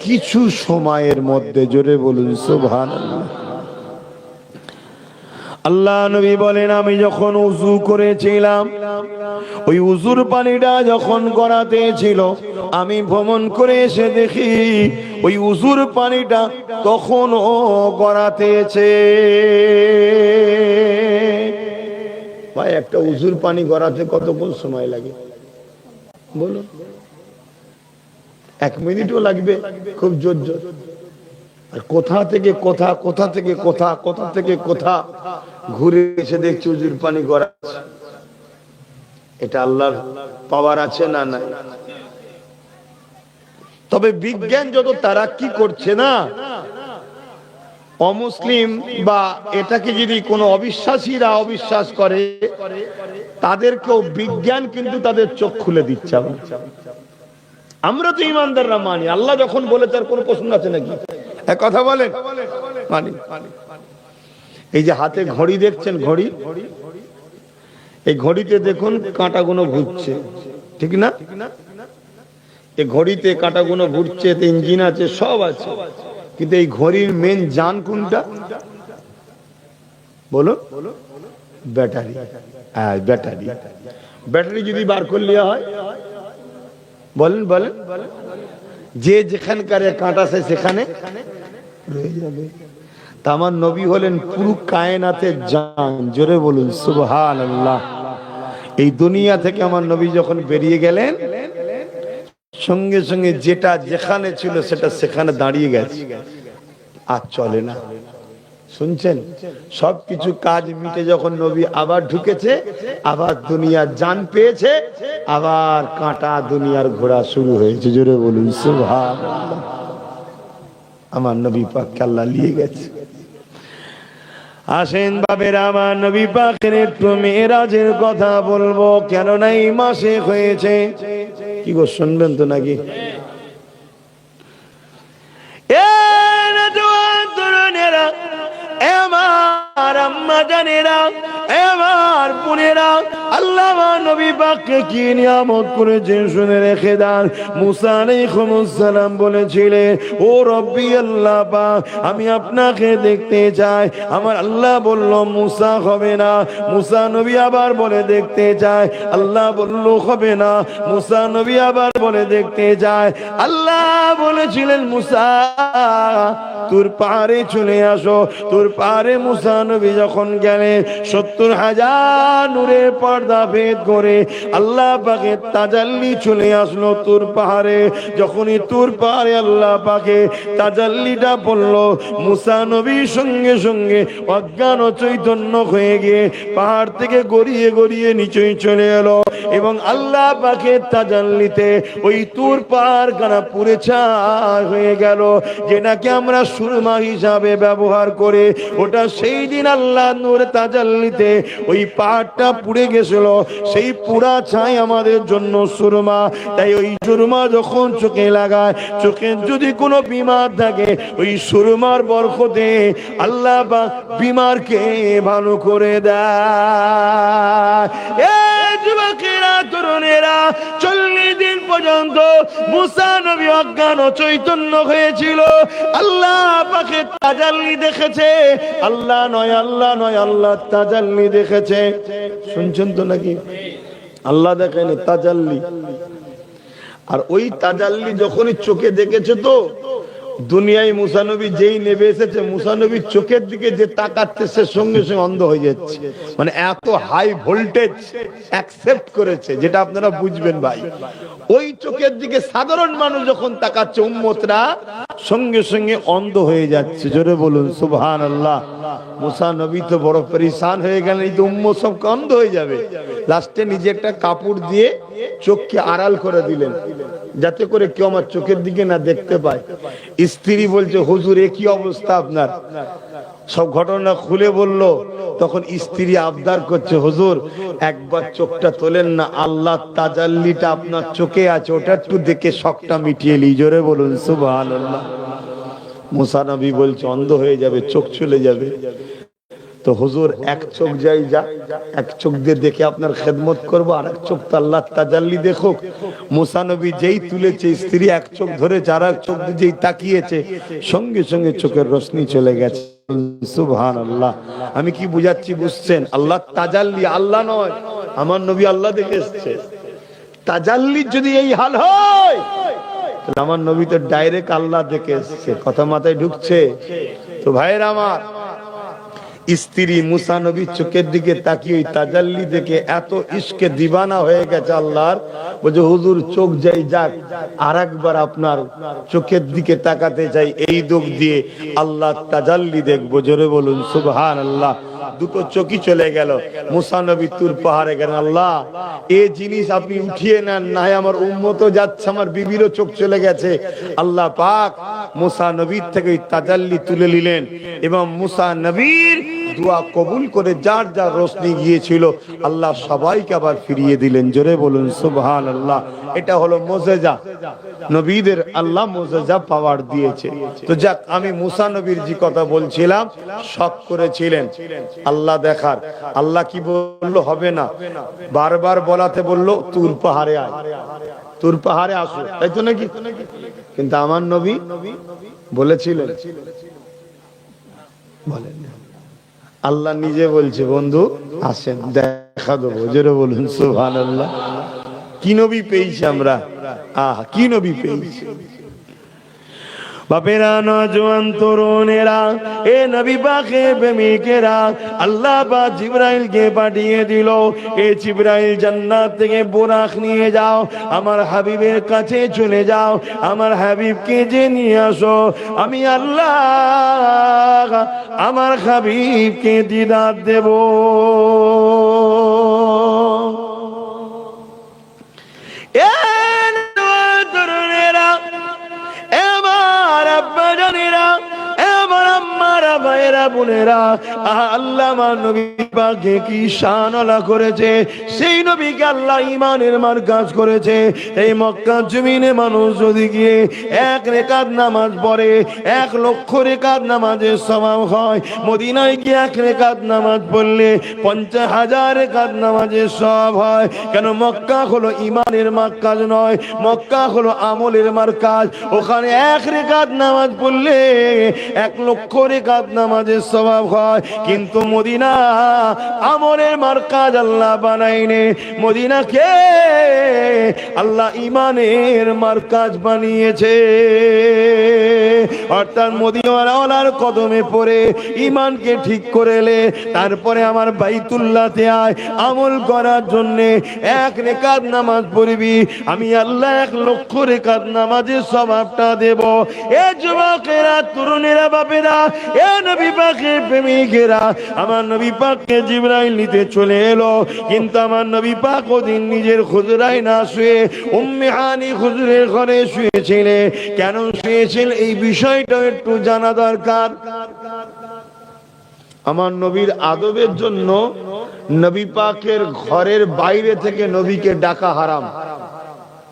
কিছু সময়ের মধ্যে। জোরে বলুন সুবহানাল্লাহ। আল্লাহ নবী বলেন, আমি যখন উযু করেছিলাম, ওই উযুর পানিটা যখন গড়াতে ছিল, আমি ভ্রমণ করে এসে দেখি ওই উযুর পানিটা তখনও গড়াতেছে। ভাই, একটা উযুর পানি গড়াতে কতক্ষণ সময় লাগে বলুন? 1 মিনিটও লাগবে, খুব জোর জোর। আর কোথা থেকে কোথা, কোথা থেকে কোথা, কোথা থেকে কোথা ঘুরে এসে দেখছি উযুর পানি গড়াচ্ছে। এটা আল্লাহর পাওয়ার আছে না? না। তবে বিজ্ঞান যত তারাক্কি করছে না, অমুসলিম বা এটাকে যদি কোনো অবিশ্বাসীরা অবিশ্বাস করে, তাদেরকেও বিজ্ঞান কিন্তু তাদের চোখ খুলে দিচ্ছে। আমরা তো ইমানদাররা মানি, আল্লাহ যখন বলে তার কোনো প্রশ্ন আছে নাকি? এক কথা বলেন, মানি। এই যে হাতে ঘড়ি দেখছেন, ঘড়ি, এই ঘড়িতে দেখুন কাঁটাগুলো ঘুরছে, ঠিক না? এই ঘড়িতে কাঁটাগুলো ঘুরছে, ইঞ্জিন আছে, সব আছে, কিন্তু এই ঘড়ির মেন জান কোনটা বলো? ব্যাটারি। ব্যাটারি, ব্যাটারি যদি বার করলে হয়, বলেন বলেন, যে যেখানকার কাঁটা আছে সেখানে রয়ে যাবে। তা আমার নবী হলেন পুরো কায়নাতের জান। জোরে বলুন সুবহানাল্লাহ। এই দুনিয়া থেকে আমার নবী যখন বেরিয়ে গেলেন, সঙ্গে সঙ্গে যেটা যেখানে ছিল সেটা সেখানে দাঁড়িয়ে গেছে, আর চলে না। শুনছেন? সবকিছু কাজ মিটে যখন নবী আবার ঢুকেছে, আবার দুনিয়ার জান পেয়েছে, আবার কাঁটা দুনিয়ার ঘোরা শুরু হয়েছে। জোরে বলুন সুবহানাল্লাহ। আমার নবী পাককে আল্লাহ নিয়ে গেছে। আসেন বাবেরা, আমার নবী পাকের একটু মেরাজের কথা বলবো, কেননা এই মাসে হয়েছে। কি গো, শুনবেন তো নাকি? আমার আম্মা জানেরা, আমার বোনেরা, আল্লাহ নবী পাককে কি নিয়ামত করেছেন শুনে রেখে দেন। মুসা আলাইহিস সালাম বলেছিলেন, ও রব্বি আল্লাহ পাক, আমি আপনাকে দেখতে চাই। আমার আল্লাহ বলল মুসা হবে না। মুসা নবী আবার বলে দেখতে চায়, আল্লাহ বলল হবে না। মুসা নবী আবার বলে দেখতে চায়, আল্লাহ বলেছিলেন মুসা তুর পাহাড়ে চলে আসো। তুর পাহাড়ে মুসা নবী যখন গেলেন, 70,000 নূরের পর্দা ভেদ করে আল্লাহ পাকের তাজাল্লি চলে আসলো তুর পাহাড়ে। যখনই তুর পাহাড়ে আল্লাহ পাকে তাজাল্লিটা পড়লো, মুসা নবী সঙ্গে সঙ্গে অজ্ঞান ও চৈতন্য হয়ে গিয়ে পাহাড় থেকে গড়িয়ে গড়িয়ে নিচেই চলে এলো, এবং আল্লাহ পাকের তাজাল্লিতে ওই তুর পাহাড় কানা পুড়ে ছাই হয়ে গেল। যেটাকে আমরা সুরমা হিসাবে ব্যবহার করে, ওটা সেই দিন আল্লাহ নূর তাজাল্লিতে ওই পাহাড়টা পুড়ে গেছিল। সেই পুরা ছাই আমাদের জন্য সুরমা। তাই ওই সুরমা যখন চোখে লাগায়, চোখের যদি কোনো বিমার থাকে, ওই সুরমার বরকতে আল্লাহ পাক বিমারকে ভালো করে দেয়। যুবকেরা, তরুণেরা, 40 দিন পর্যন্ত মুসা নবী অজ্ঞান ও চৈতন্য হয়েছিল। আল্লাহ পাকের তাজাল্লি দেখেছে, আল্লাহ নয়, আল্লাহ নয়, আল্লাহ তাজাল্লি দেখেছে। শুনছেন তো নাকি? আল্লাহ দেখেন তাজাল্লি। আর ওই তাজাল্লি যখনই চোখে দেখেছে, তো দুনিয়ায় মুসা নবী যেই নেমে এসেছে, মুসা নবীর চোখের দিকে যে তাকাচ্ছে সে সঙ্গে সঙ্গে অন্ধ হয়ে যাচ্ছে। মানে এত হাই ভোল্টেজ অ্যাকসেপ্ট করেছে, যেটা আপনারা বুঝবেন ভাই। ওই চোখের দিকে সাধারণ মানুষ যখন তাকাচ্ছে, উম্মতরা সঙ্গে সঙ্গে অন্ধ হয়ে যাচ্ছে। জোরে বলুন সুবহানাল্লাহ। মুসা নবী তো বড় পরেশান হয়ে গেলেন, এই তো উম্মত সব অন্ধ হয়ে যাবে। লাস্টে নিজে একটা কাপড় দিয়ে চোখকে আড়াল করে দিলেন, যাতে করে কেউ আমার চোখের দিকে না দেখতে পায়। স্ত্রী বলছে, হুজুর এ কি অবস্থা আপনার? সব ঘটনা খুলে বলল। তখন স্ত্রী আবদার করছে, হুজুর একবার চোখটা তোলেন না, আল্লাহ তাজাল্লিটা আপনার চোখে আছে, ওটা একটু দেখে শকটা মিটিয়ে লি। জোরে বলুন সুবহানাল্লাহ। মুসা নবী বলছে অন্ধ হয়ে যাবে, চোখ চলে যাবে। তো হুজুর এক চোখ যাই যা, এক চোখ দিয়ে দেখে আপনার খেদমত করবো, আর এক চোখ তো আল্লাহ তাজাল্লি দেখুক। মুসা নবী যেই তুলেছে, স্ত্রী এক চোখ ধরে আর এক চোখ দিয়ে যেই তাকিয়েছে, সঙ্গে সঙ্গে চোখের রোশনি চলে গেছে। সুবহানাল্লাহ। আমি কি বুঝাচ্ছি বুঝছেন? আল্লাহ তাজাল্লি, আল্লাহ নয়, আমার নবী আল্লাহ দেখে এসেছে। তাজাল্লি যদি এই হাল হয়, তাহলে আমার নবী তো ডাইরেক্ট আল্লাহ দেখে এসেছে। কথা মাথায় ঢুকছে তো ভাইয়েরা আমার? স্ত্রী মুসা নবীর চোখের দিকে তাকিয়ে তাজাল্লি দেখে এত ইশকে দিবানা হয়ে গেছে আল্লাহর, বলছে হুজুর চোখ যাই যাক, আর একবার আপনার চোখের দিকে তাকাতে চাই, এই দিক দিয়ে আল্লাহ তাজাল্লি দেখবো। জোরে বলুন সুবহানাল্লাহ। দুটো চোখই চলে গেল। মুসা নবী তুর পাহাড়ে গেলেন, আল্লাহ এই জিনিস আপনি উঠিয়ে নেন, না হয় আমার উম্মত যাচ্ছে, আমার বিবিরও চোখ চলে গেছে। আল্লাহ পাক মুসা নবীর থেকে তাজাল্লি তুলে নিলেন এবং মুসা নবীর দোয়া কবুল করে যার যার রোশনি গিয়েছিল আল্লাহ সবাইকে আবার ফিরিয়ে দিলেন। জোরে বলুন সুবহানাল্লাহ। এটা হলো মুজিজা, নবীদের আল্লাহ মুজিজা পাওয়ার দিয়েছে। তো যাক, আমি মুসা নবীর যে কথা বলছিলাম, শক করেছিলেন আল্লাহ দেখার। আল্লাহ কি বললো? হবে না, বারবার বলাতে বললো তুর পাহাড়ে আয়, তুর পাহাড়ে আসো, তাই তো নাকি? কিন্তু আমার নবী বলেছিলেন, বলেন আল্লাহ নিজে বলছে, বন্ধু আসেন দেখা দেবো। জোরে বলুন সুবহানাল্লাহ। কি নবী পেয়েছি আমরা, আহ কি নবী পেয়েছি। বাপেরা, নওজোয়ান তরুণেরা, এ নবী পাকের প্রেমিকেরা, আল্লাহ পাক জিবরাইলকে পাঠিয়ে দিল, এ জিবরাইল জান্নাত থেকে বুরাক নিয়ে যাও, আমার হাবিবের কাছে চলে যাও, আমার হাবিবকে যে নিয়ে আসো। আমি আল্লাহ আমার হাবিবকে দিদার দেব। এ তরুণেরা, ভাইয়েরা বোনেরা, আল্লাহ আমার নবী পাককে কি শানওয়ালা করেছে। সেই নবীকে আল্লাহ ঈমানের মার্কাজ করেছে। এই মক্কা জমিনে মানুষ যদি গিয়ে এক রাকাত নামাজ পড়ে, 1 লক্ষ রাকাত নামাজের সওয়াব হয়। মদিনায় গিয়ে 1 রাকাত নামাজ পড়লে 50,000 রাকাত নামাজের সওয়াব হয়। কেন? মক্কা হলো ঈমানের মার্কাজ নয়, মক্কা হলো আমলের মার্কাজ। ওখানে 1 রাকাত নামাজ পড়লে 1 লক্ষ রাকাত নামাজের সওয়াব হয়। কিন্তু মদিনা আমলের মার্কাজ আল্লাহ বানাইনে, মদিনাকে আল্লাহ ঈমানের মার্কাজ বানিয়েছে। অর্থাৎ মদিনাওয়ালার কদমে পড়ে ঈমানকে ঠিক করেলে তারপরে আমার বাইতুল্লাহতে আয় আমল করার জন্য 1 রাকাত নামাজ পড়বি, আমি আল্লাহ 1 লক্ষ রাকাত নামাজের সওয়াবটা দেব। এ যুবকেরা, তরুণেরা, বাপেরা, এ নবী পাকের প্রেমিকেরা, আমার নবী পাককে জিবরাইল নিতে চলে এলো। কিন্তু আমার নবী পাক ওদিন নিজের হুজরায় না শুয়ে উম্মে হানি হুজুরের ঘরে শুয়েছিলেন। কেন শুয়েছিল এই বিষয়টা একটু জানা দরকার। আমার নবীর আদবের জন্য নবী পাকের ঘরের বাইরে থেকে নবীকে ডাকা হারাম,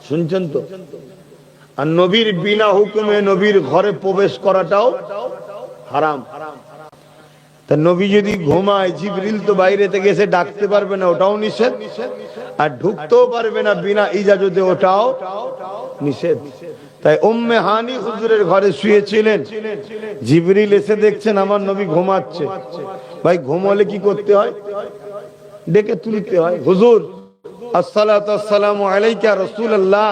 শুনছেন তো? আর নবীর বিনা হুকুমে নবীর ঘরে প্রবেশ করাটাও হারাম। তা নবী যদি ঘুমায়, জিবরিল তো বাইরে থেকে এসে ডাকতে পারবে না, ওটাও নিষেধ। আর ঢুকতেও পারবে না বিনা ইজাজতে, ওটাও নিষেধ। তাই উম্মে হানি হুজুরের ঘরে শুয়েছিলেন। জিবরিল এসে দেখছেন আমার নবী ঘুমাচ্ছে। ভাই ঘুমালে কি করতে হয়? ডেকে তুলতে হয়। হুজুর আসসালাতু আসসালামু আলাইকা রাসূলুল্লাহ,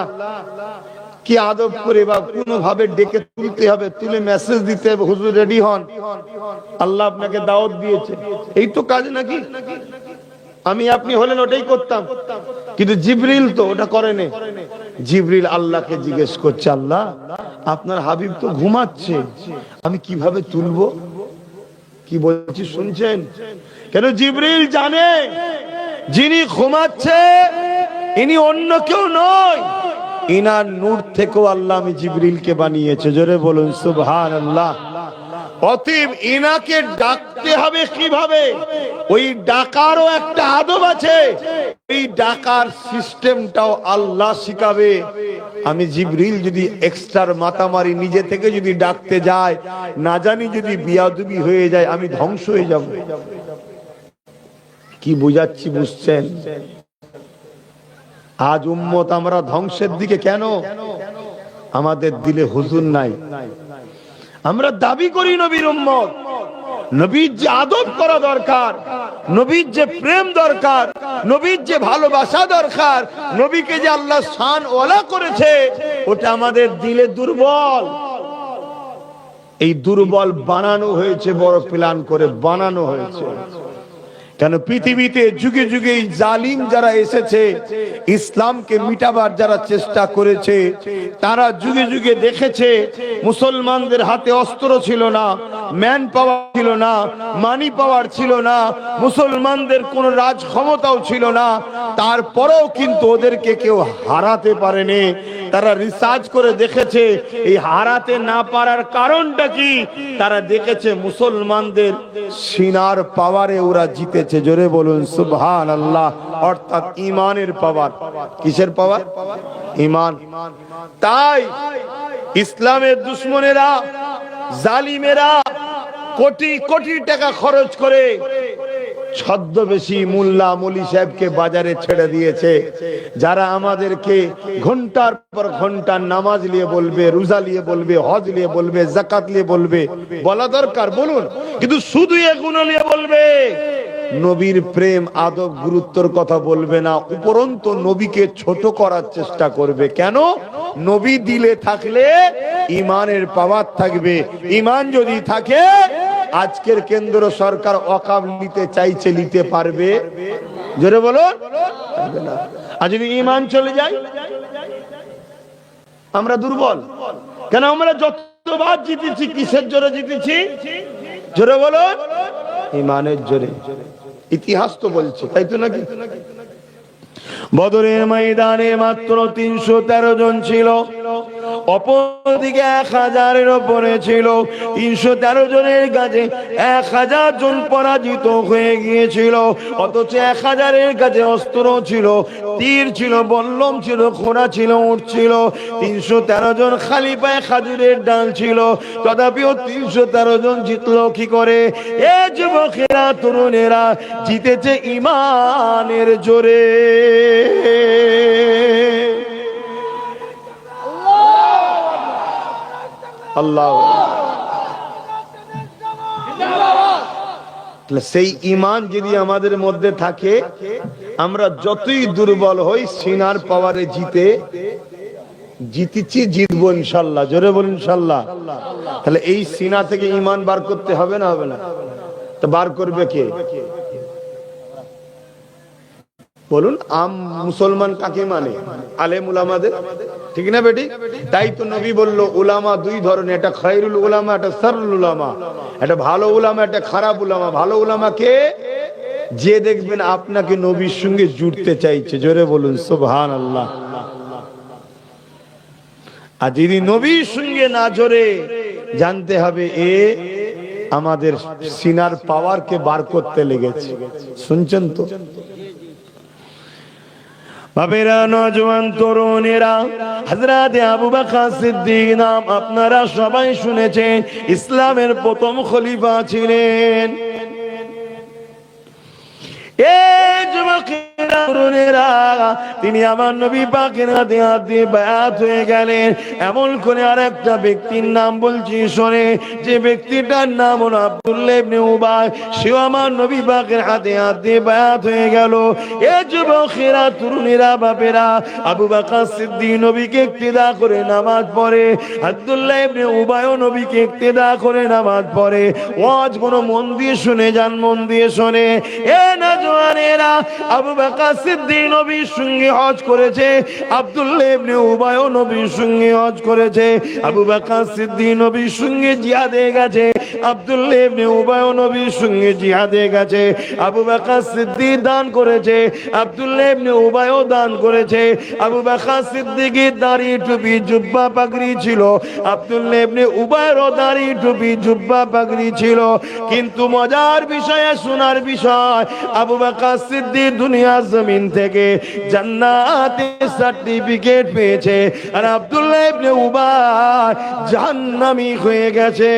কি আদব করে বা কোনো ভাবে ডেকে তুলতে হবে, তুলে মেসেজ দিতে হবে, হুজুর রেডি হন, আল্লাহ আপনাকে দাওয়াত দিয়েছে, এই তো কাজ নাকি? আমি আপনি হলেন ওটাই করতাম, কিন্তু জিবরিল তো ওটা করেনি। জিবরিল আল্লাহকে জিজ্ঞেস করছে, আল্লাহ আপনার হাবিব তো ঘুমাচ্ছে, আমি কিভাবে তুলবো? কি বলছি শুনছেন? কেন জিবরিল জানে যিনি ঘুমাচ্ছে ইনি অন্য কেউ নয়, ইনার নূর থেকেও আল্লাহ আমি জিবরিলকে বানিয়েছে। জোরে বলুন সুবহানাল্লাহ। অতএব ইনাকে ডাকতে হবে কিভাবে, ওই ডাকারও একটা আদব আছে, এই ডাকার সিস্টেমটাও আল্লাহ শিখাবে। আমি জিবরিল যদি এক্সট্রার মাতামারি নিজে থেকে যদি ডাকতে যায়, না জানি যদি বিয়াদবি হয়ে যায়, আমি ধ্বংস হয়ে যাব। কি বুঝাচ্ছি বুঝছেন? আজ উম্মত আমরা ধ্বংসের দিকে কেন? আমাদের দিলে হুজুর নাই। আমরা দাবি করি নবীর উম্মত, নবীর যে আদব করা দরকার, নবীর যে প্রেম দরকার, নবীর যে ভালোবাসা দরকার, নবীকে যে আল্লাহ শান ওয়ালা করেছে, ওটা আমাদের দিলে দুর্বল। এই দুর্বল বানানো হয়েছে, বড় প্ল্যান করে বানানো হয়েছে। কেন পৃথিবীতে যুগে যুগে জালিম যারা এসেছে, ইসলামকে মিটাবার যারা চেষ্টা করেছে, তারা যুগে যুগে দেখেছে মুসলমানদের হাতে অস্ত্র ছিল না, ম্যান পাওয়ার ছিল না, মানি পাওয়ার ছিল না, মুসলমানদের কোনো রাজ ক্ষমতাও ছিল না, তারপরেও কিন্তু ওদেরকে কেউ হারাতে পারেনি। তারা রিসার্চ করে দেখেছে এই হারাতে না পারার কারণটা কি, তারা দেখেছে মুসলমানদের সিনার পাওয়ারে ওরা জিতেছে। জোরে বলুন সুবহানাল্লাহ। অর্থাৎ ঈমানের পাওয়ার। কিসের পাওয়ার? ঈমান। তাই ইসলামের দুশমনেরা, জালিমেরা কোটি কোটি টাকা খরচ করে ছদ্মবেশী মোল্লা মৌলী সাহেবকে বাজারে ছেড়ে দিয়েছে, যারা আমাদেরকে ঘন্টার পর ঘন্টা নামাজ নিয়ে বলবে, রোজা নিয়ে বলবে, হজ নিয়ে বলবে, যাকাত নিয়ে বলবে, বলা দরকার বলুন, কিন্তু শুধু এগুলো নিয়ে বলবে, নবীর প্রেম আদব গুরুত্বর কথা বলবে না, উপরন্তু নবীকে ছোট করার চেষ্টা করবে। কেন? নবী দিলে থাকলে ঈমানের পাওয়ার থাকবে। ঈমান যদি থাকে, আজকের কেন্দ্র সরকার ওয়াকফ নিতে চাইছে, নিতে পারবে? জোরে বলো। আর যদি ঈমান চলে যায়, আমরা দুর্বল। কেন? আমরা যতবার জিতেছি কিসের জোরে জিতেছি? জোরে বলো। ঈমানের জোরে। ইতিহাস তো বলছে, তাই তো নাকি? বদরের ময়দানে মাত্র 313 জন ছিল, অপরদিকে 1000-এর উপরে ছিল। 313 জনের কাছে 1000 জন পরাজিত হয়ে গিয়েছিল, অথচ 1000-এর কাছে অস্ত্র ছিল, তীর ছিল, বল্লম ছিল, ঘোড়া ছিল, উট ছিল। 313 জন খালি পায়ে খাজুরের ডাল ছিল, তথাপিও 313 জন জিতলো কি করে? এ যুবকেরা, তরুণেরা, জিতেছে ঈমানের জোরে। আল্লাহ। সেই ঈমান যদি আমাদের মধ্যে থাকে, আমরা যতই দুর্বল হই, সিনার পাওয়ারে জিতেছি, জিতবো ইনশাল্লাহ। জোরে বলুন ইনশাল্লাহ। তাহলে এই সিনা থেকে ঈমান বার করতে হবে না? হবে না? তো বার করবে কে? বলুন। মুসলমান কাকে মানে? আলেম উলামাদের, ঠিক না বেটি? তাই তো নবী বলল, উলামা দুই ধরনের, একটা খায়রুল উলামা, একটা শাররুল উলামা। একটা ভালো উলামা, একটা খারাপ উলামা। ভালো উলামা কে? যে দেখবেন আপনাকে নবীর সঙ্গে জুড়তে চাইছে। জোরে বলুন সুবহানাল্লাহ। আর যদি নবীর সঙ্গে না জোরে, জানতে হবে এ আমাদের সিনার পাওয়ারকে বার করতে লেগেছে। শুনছেন তো? বাবেরা, নওজোয়ান তরুণেরা, হযরত আবু বকর সিদ্দিক নাম আপনারা সবাই শুনেছেন, ইসলামের প্রথম খলিফা ছিলেন। এই যুবকেরা, তরুণেরা, তিনি আমার নবী পাকের হাতে হাত দিয়ে বায়াত হয়ে গেলেন। এমন করে আরেকটা ব্যক্তির নাম বলছি শোনে, যে ব্যক্তিটার নাম হলো আব্দুল্লাহ ইবনে উবাই, সেও আমার নবী পাকের হাতে হাত দিয়ে বায়াত হয়ে গেল। এ যুবকেরা, তরুণীরা, বাপেরা, আবু বকর সিদ্দিক নবীকে ইক্তেদা করে নামাজ পড়ে, আব্দুল্লাহ ইবনে উবাইও নবীকে ইক্তেদা করে নামাজ পড়ে। ওয়াজ কোন মন দিয়ে শুনে যান, মন দিয়ে শুনে। এ নওজওয়ানেরা, আবু বকর সিদ্দিক নবীর সঙ্গে হজ করেছে, আব্দুল্লাহ ইবনে উবাইও নবীর সঙ্গে হজ করেছে। আবু বকর সিদ্দিক নবীর সঙ্গে জিহাদে গেছে, আব্দুল্লাহ ইবনে উবাইও নবীর সঙ্গে জিহাদে গেছে। আবু বকর সিদ্দিক দান করেছে, আব্দুল্লাহ ইবনে উবাইও দান করেছে। আবু বকর সিদ্দিকের দাড়ি, টুপি, জুব্বা, পাগড়ি ছিল, আব্দুল্লাহ ইবনে উবাইয়েরও দাড়ি, টুপি, জুব্বা, পাগড়ি ছিল। কিন্তু মজার বিষয়, শোনার বিষয়, আবু বকর সিদ্দিক দুনিয়া জমিন থেকে জান্নাতের সার্টিফিকেট পেয়েছে, আর আব্দুল্লাহ ইবনে উবাই জাহান্নামী হয়ে গেছে।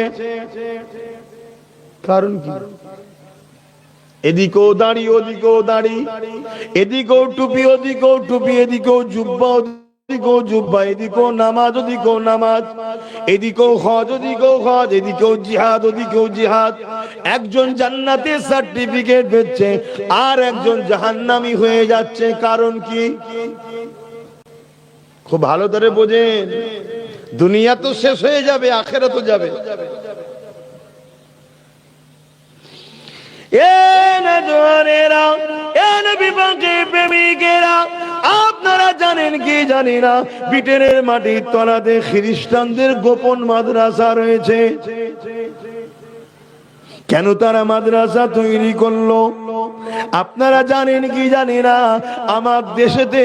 কারণ কি? এদিকেও দাড়ি, ওদিকেও দাড়ি, এদিকেও টুপি, ওদিকেও টুপি, এদিকেও জুব্বা, ওদিকেও জুব্বা, এদিকেও নামাজ, ওদিকেও নামাজ, এদিকেও হজ, ওদিকেও হজ, এদিকেও জিহাদ, ওদিকেও জিহাদ। একজন জান্নাতের সার্টিফিকেট পেচ্ছে, আর একজন জাহান্নামী হয়ে যাচ্ছে। কারণ কি? খুব ভালো করে বোঝেন, দুনিয়া তো শেষ হয়ে যাবে, আখিরাতও যাবে। আপনারা জানেন কি জানি না, ব্রিটেনের মাটির তলাতে খ্রিস্টানদের গোপন মাদ্রাসা রয়েছে। কেন তারা মাদ্রাসা তৈরি করলো আপনারা জানেন কি জানি না? আমার দেশেতে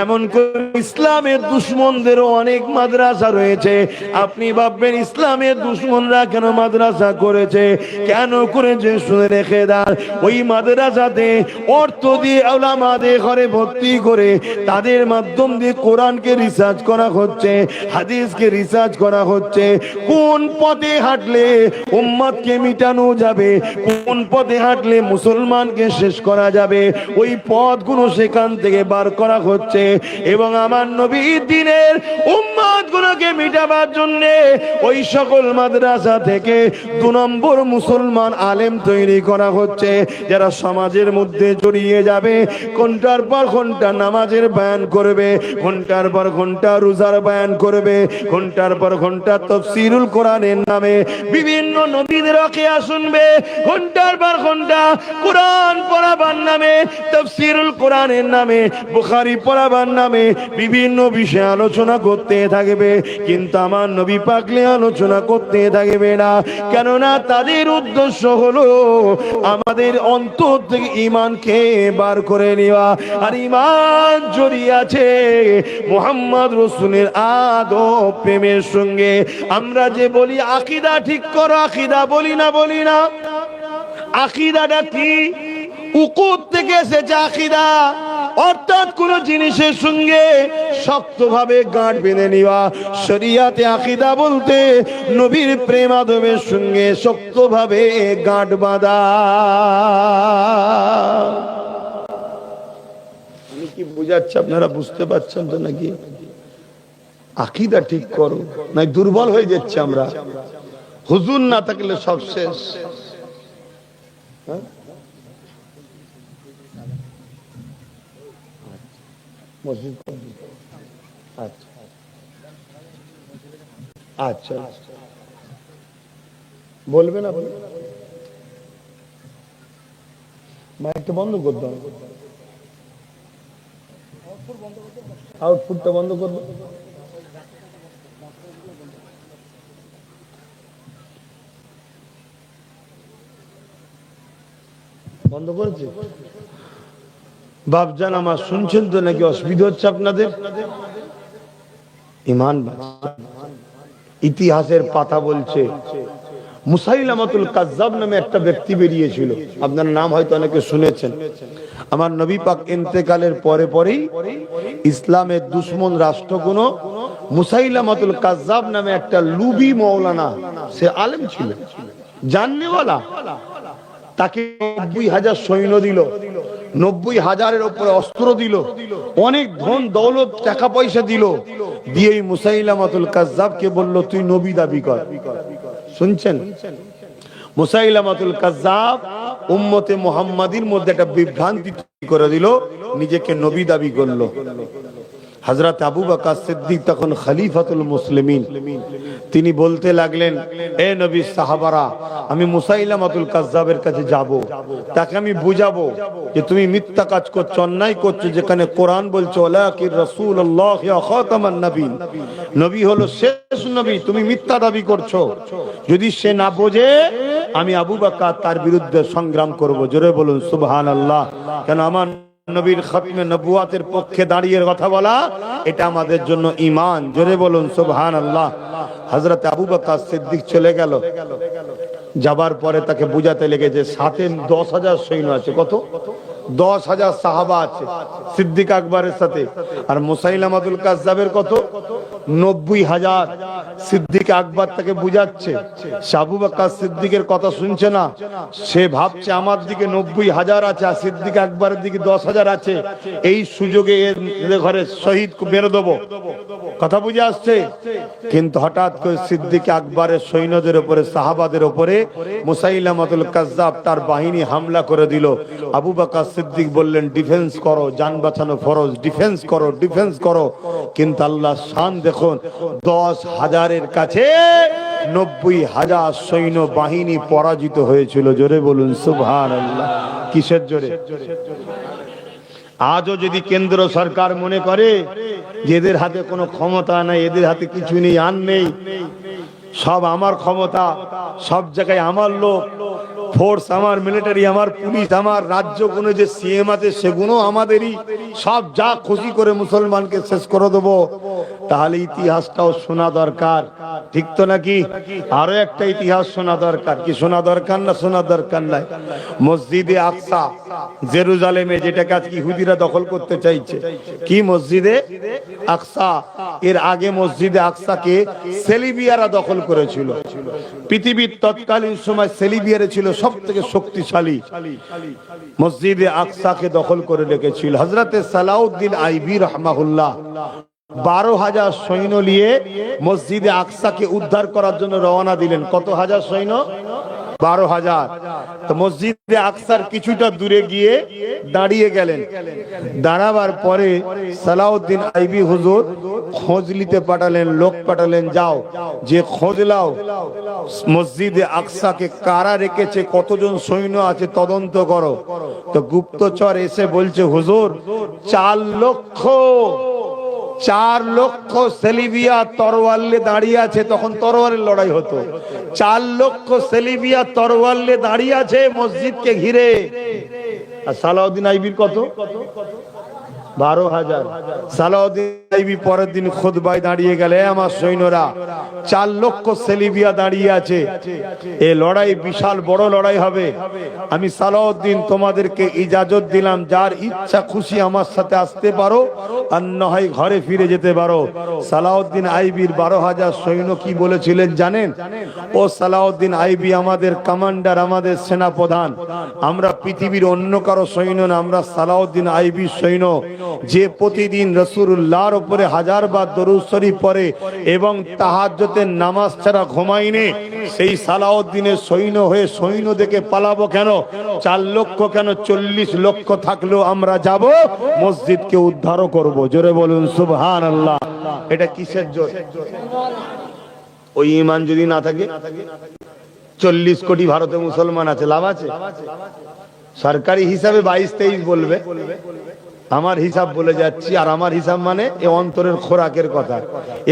এমন করে ইসলামের দুশমনদেরও অনেক মাদ্রাসা রয়েছে। আপনি ভাববেন ইসলামের দুশমনরা কেন মাদ্রাসা করেছে, কেন করেছে? শুনে রেখে দেন, ওই মাদ্রাসাতে অর্থ দিয়ে উলামাদের ঘরে ভর্তি করে তাদের মাধ্যম দিয়ে কোরআনকে রিসার্চ করা হচ্ছে, হাদিসকে রিসার্চ করা হচ্ছে। কোন পথে হাঁটলে উম্মতকে মিটানো যাবে, কোন পথে হাঁটলে মুসলমানকে শেষ করা যাবে, ওই পথগুলো সেখান থেকে বার করা হচ্ছে। এবং আমার নবীর দিনের উম্মতগুলোকে মিটাবার জন্য ওই সকল মাদ্রাসা থেকে 2 নম্বর মুসলমান আলেম তৈরি করা হচ্ছে, যারা সমাজের মধ্যে জড়িয়ে যাবে, ঘন্টার পর ঘন্টা নামাজের বয়ান করবে, ঘন্টার পর ঘন্টা রোজার বয়ান করবে, ঘন্টার পর ঘন্টা তাফসীরুল কোরআনের নামে বিভিন্ন নবীদের ওয়াকিয়া শুনবে, ঘন্টার পর ঘন্টা কোরআন পড়াবার নামে, তাফসীরুল কোরআনের নামে, বুখারী পড়াবার নামে বিভিন্ন বিষয়ে আলোচনা করতে থাকবে। কিন্তু আমার নবী পাকলে আলোচনা করতে থাকবে না, কেননা তাদের উদ্দেশ্য হলো আমাদের অন্তর থেকে ঈমানকে বার করে নেওয়া। আর ঈমান জড়িয়ে আছে মুহাম্মদ রাসূলের আদব প্রেমের সঙ্গে। আমরা যে বলি আকীদা ঠিক করো, আকীদা বলি না, বলি না? আকীদাটা কি? উকুদ থেকে এসেছে আকীদা, অর্থাৎ কোন জিনিসের সঙ্গে শক্তভাবে গাঁট বেঁধে নেওয়া। শরীয়তে আকীদা বলতে নবীর প্রেম আদবের সঙ্গে শক্তভাবে গাঁট বাঁধা। আমি কি বুঝাচ্ছি আপনারা বুঝতে পারছেন তো নাকি? আকীদা ঠিক করো, নাই দুর্বল হয়ে যাচ্ছে আমরা। হুজুর না থাকলে সব শেষ। আচ্ছা বলবে না, মাইকটা বন্ধ করতে হবে, আউটপুটটা বন্ধ করবো। বন্ধ করেছে? বাপজান আমার শুনছেন তো নাকি? অসুবিধা হচ্ছে আপনাদের? ঈমান ইতিহাসের পাতা বলছে মুসাইলামাতুল কাজ্জাব নামে একটা ব্যক্তি বেরিয়েছিল, আপনার নাম হয়তো অনেকে শুনেছেন। আমার নবী পাক ইন্তেকালের পরে পরেই ইসলামের দুশমন রাষ্ট্রগুলো মুসাইলামাতুল কাজ্জাব নামে একটা লুবি মৌলানা, সে আলেম ছিল, জাননেওয়ালা, তাকে 90,000 সৈন্য দিল, 90,000-এর উপরে অস্ত্র দিল, অনেক ধন দৌলত টাকা পয়সা দিল, দিয়ে মুসাইলামাতুল কাজ্জাবকে বলল তুই নবী দাবি কর। শুনছেন? মুসাইলামাতুল কাজ্জাব উম্মতে মুহাম্মাদির মধ্যে একটা বিভ্রান্তি করে দিল, নিজেকে নবী দাবি করলো। হযরত আবু বকর সিদ্দিক তখন খলিফাতুল মুসলিমিন, তিনি বলতে লাগলেন, এ নবীর সাহাবারা, আমি মুসাইলামাতুল কাজ্জাবের কাছে যাব, তাকে আমি বুঝাবো যে তুমি মিথ্যা কাজ করছো, অন্যায় করছো, যেখানে কোরআন বলছে ওয়ালাকির রাসূলুল্লাহ ইয়া খাতামান নবীন, নবী হলো শেষ নবী, তুমি মিথ্যা দাবি করছো। যদি সে না বোঝে, আমি আবু বকর তার বিরুদ্ধে সংগ্রাম করব। জোরে বলুন সুবহানাল্লাহ। কেন আমার নবীর খতমে নবুয়াতের পক্ষে দাঁড়িয়ে কথা বলা, এটা আমাদের জন্য ঈমান। জোরে বলুন সুবহানাল্লাহ। হযরত আবু বকর সিদ্দিক চলে গেল, যাবার পরে তাকে বুঝাতে লেগেছে সাথে 10,000 সৈন্য আছে। কত? 10,000 সাহাবা আছে সিদ্দিক আকবরের সাথে। আর মুসাইলামাতুল কাজ্জাবের কত? 90,000। সিদ্দিক আকবর তাকে বুঝাচ্ছে, আবু বকর সিদ্দিকের কথা শুনছে না, সে ভাবছে আমার দিকে 90,000 আছে আর সিদ্দিক আকবরের দিকে 10,000 আছে, এই সুযোগে এর ঘরে শহীদ মেরে দেবো। কথা বুঝে আসছে? কিন্তু হঠাৎ করে সিদ্দিক আকবরের সৈন্যদের উপরে, সাহাবাদের উপরে মুসাইলামাতুল কাজ্জাব তার বাহিনী হামলা করে দিল। আবু বকর সিদ্দিক বললেন ডিফেন্স করো, জান বাঁচানো ফরজ, ডিফেন্স করো, ডিফেন্স করো। কিন্তু আল্লাহ শান দেখুন, 10,000-এর কাছে 90,000 সৈন্য বাহিনী পরাজিত হয়েছিল। জোরে বলুন সুবহানাল্লাহ। কিসের জোরে? আজও যদি কেন্দ্র সরকার মনে করে যে এদের হাতে কোনো ক্ষমতা নাই, এদের হাতে কিছু নেই, আর নেই, সব আমার ক্ষমতা, সব জায়গায় আমার লোক, ফোর্স আমার, মিলিটারি আমার, পুলিশ আমার, রাজ্য কোনো যে সিএম আছে সেগুলো আমাদেরই, সব যা খুশি করে মুসলমানকে শেষ করে দেবো, তাহলে ইতিহাসটাও শোনা দরকার। ঠিক তো নাকি? আরো একটা ইতিহাস শোনা দরকার। কি শোনা দরকার না শোনা দরকার নাই? মসজিদে আকসা জেরুজালেমে, যেটাকে আজকে ইহুদিরা দখল করতে চাইছে, কি মসজিদে আকসা, এর আগে মসজিদে আকসাকে সেলিবিয়ারা দখল করেছিল। পৃথিবীর তৎকালীন সময় সেলিবিয়ারে ছিল সব থেকে শক্তিশালী, মসজিদে আকসাকে দখল করে রেখেছিল। হযরতে সালাউদ্দিন আইবি রাহমাহুল্লাহ 12,000 সৈন্য নিয়ে মসজিদে আকসাকে উদ্ধার করার জন্য রওনা দিলেন। কত হাজার সৈন্য? 12,000। তো মসজিদে আকসার কিছুটা দূরে গিয়ে দাঁড়িয়ে গেলেন। দাঁড়াবার পরে সালাউদ্দিন আইবি হুজুর খোঁজ নিতে পাঠালেন, লোক পাঠালেন, যাও যে খোঁজ লাও মসজিদে আকসাকে কারা রেখেছে, কতজন সৈন্য আছে তদন্ত করো। তো গুপ্তচর এসে বলছে, হুজুর 4 লক্ষ সেলিবিয়া তরোয়াল নিয়ে দাঁড়িয়ে আছে। তখন তরোয়ালের লড়াই হতো। 4 লক্ষ সেলিবিয়া তরোয়াল নিয়ে দাঁড়িয়ে আছে মসজিদকে ঘিরে। আর সালাউদ্দিন আইবির কত? 12,000। সালাউদ্দিন আইবি পরের দিন খুতবায় দাঁড়িয়ে গেলে, আমার সৈন্যরা 4 লক্ষ সেলিবিয়া দাঁড়িয়ে আছে, এই লড়াই বিশাল বড় লড়াই হবে। আমি সালাউদ্দিন তোমাদেরকে ইজাজত দিলাম, যার ইচ্ছা খুশি আমার সাথে আসতে পারো, আর না হয় ঘরে ফিরে যেতে পারো। সালাউদ্দিন আইবির 12,000 সৈন্য কি বলেছিলেন জানেন? ও সালাউদ্দিন আইবি আমাদের কমান্ডার, আমাদের সেনাপ্রধান, আমরা পৃথিবীর অন্য কারো সৈন্য না, আমরা সালাউদ্দিন আইবির সৈন্য, যে প্রতিদিন রাসূলুল্লাহর উপরে 1000 বার দরুদ শরীফ পড়ে এবং তাহাজ্জুদের নামাজ ছাড়া ঘুমায়নি। সেই সালাউদ্দিনের সৈন্য হয়ে সৈন্য দেখে পালাবো কেন? 4 লক্ষ কেন, 40 লক্ষ থাকলেও আমরা যাব, মসজিদকে উদ্ধারও করব। জোরে বলুন সুবহানাল্লাহ। এটা কিসের জোর? ওই ঈমান যদি না থাকে, 40 কোটি ভারতে মুসলমান আছে, লাভ আছে? সরকারি হিসাবে 22-23 বলবে, আমার হিসাব বলে যাচ্ছি। আর আমার হিসাব মানে এ অন্তরের খোরাকের কথা,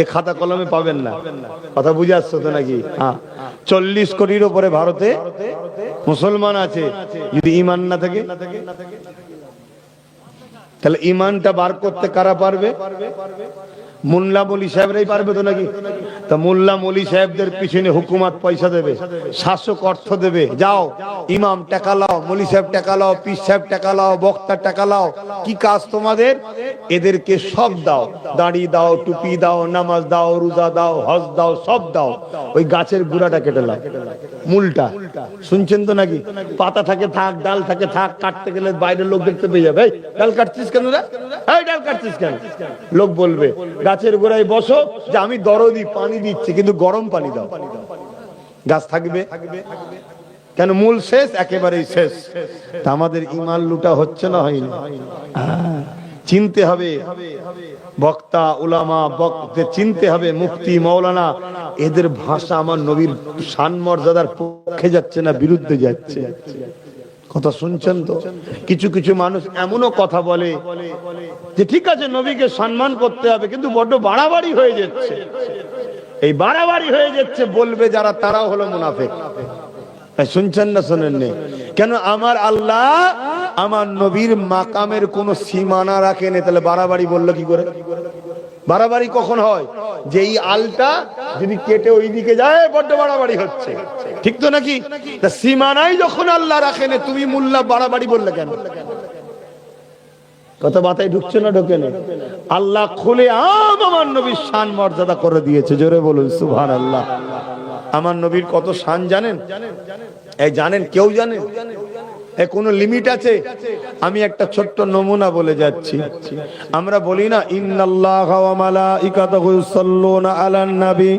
এ খাতা কলমে পাবেন না। কথা বুঝে আসছো তো নাকি? হ্যাঁ, 40 কোটির উপরে ভারতে মুসলমান আছে। যদি ঈমান না থাকে, তাহলে ঈমানটা বার করতে কারা পারবে? মোল্লা মৌলী সাহেবরাই পারবে তো নাকি? তা মোল্লা মৌলী সাহেবদের পিছনে হুকুমত পয়সা দেবে, শাসক অর্থ দেবে, যাও ইমাম টাকা লাও, মৌলী সাহেব টাকা লাও, পীর সাহেব টাকা লাও, বক্তা টাকা লাও, কি কাজ তোমাদের? এদেরকে সব দাও, দাড়ি দাও, টুপি দাও, নামাজ দাও, রোজা দাও, হজ দাও, সব দাও, ওই গাছের গুড়াটা কেটে লাও। মূলটা শুনছেন তো নাকি? পাতা থাকে থাক, ডাল থাকে থাক, কাটতে গেলে বাইরের লোক দেখতে পেয়ে যাবে, এই ডাল কাটছিস কেন রে, এই ডাল কাটছিস কেন? লোক বলবে গাছের গোড়ায় বসো, যে আমি দরদি পানি দিচ্ছি কিন্তু গরম পানি দাও। গাছ থাকবে কেন? মূল শেষ, একেবারেই শেষ। তা আমাদের ঈমান লুটা হচ্ছে না হয়নি? চিনতে হবে বক্তা উলামা, বক্তা চিনতে হবে মুফতি মাওলানা, এদের ভাষা আমার নবীর শান মর্যাদার পক্ষে যাচ্ছে না বিরুদ্ধে যাচ্ছে। কথা শুনছেন তো? কিছু কিছু মানুষ এমনও কথা বলে যে ঠিক আছে নবীকে সম্মান করতে হবে, কিন্তু বড্ড বাড়াবাড়ি হয়ে যাচ্ছে। এই বাড়াবাড়ি হয়ে যাচ্ছে বলবে যারা, তারাও হলো মুনাফিক। শুনছেন না শোনেননি? কেন? আমার আল্লাহ আমার নবীর মাকামের কোন সীমানা রাখেনি, তাহলে বাড়াবাড়ি বললো কি করে? বাড়াবাড়ি কখন হয়? যে এই আলটা যদি কেটে ওই দিকে যায়, বড্ড বাড়াবাড়ি হচ্ছে, ঠিক তো নাকি? তা সীমানাই যখন আল্লাহ রাখেনি, তুমি মোল্লা বাড়াবাড়ি বললে কেন? কথা মাথায় ঢুকছে না? ঢোকে না? আল্লাহ খুলে আমার নবীর শান মর্যাদা করে দিয়েছে, জোরে বলুন সুবহানাল্লাহ। আমার নবীর কত শান জানেন? এই জানেন? কেউ জানেন? এ কোনো লিমিট আছে? আমি একটা ছোট্ট নমুনা বলে যাচ্ছি। আমরা বলি না ইন্নাল্লাহা ওয়া মালাইকাতাহু ইউসাল্লুনা আলান নবী,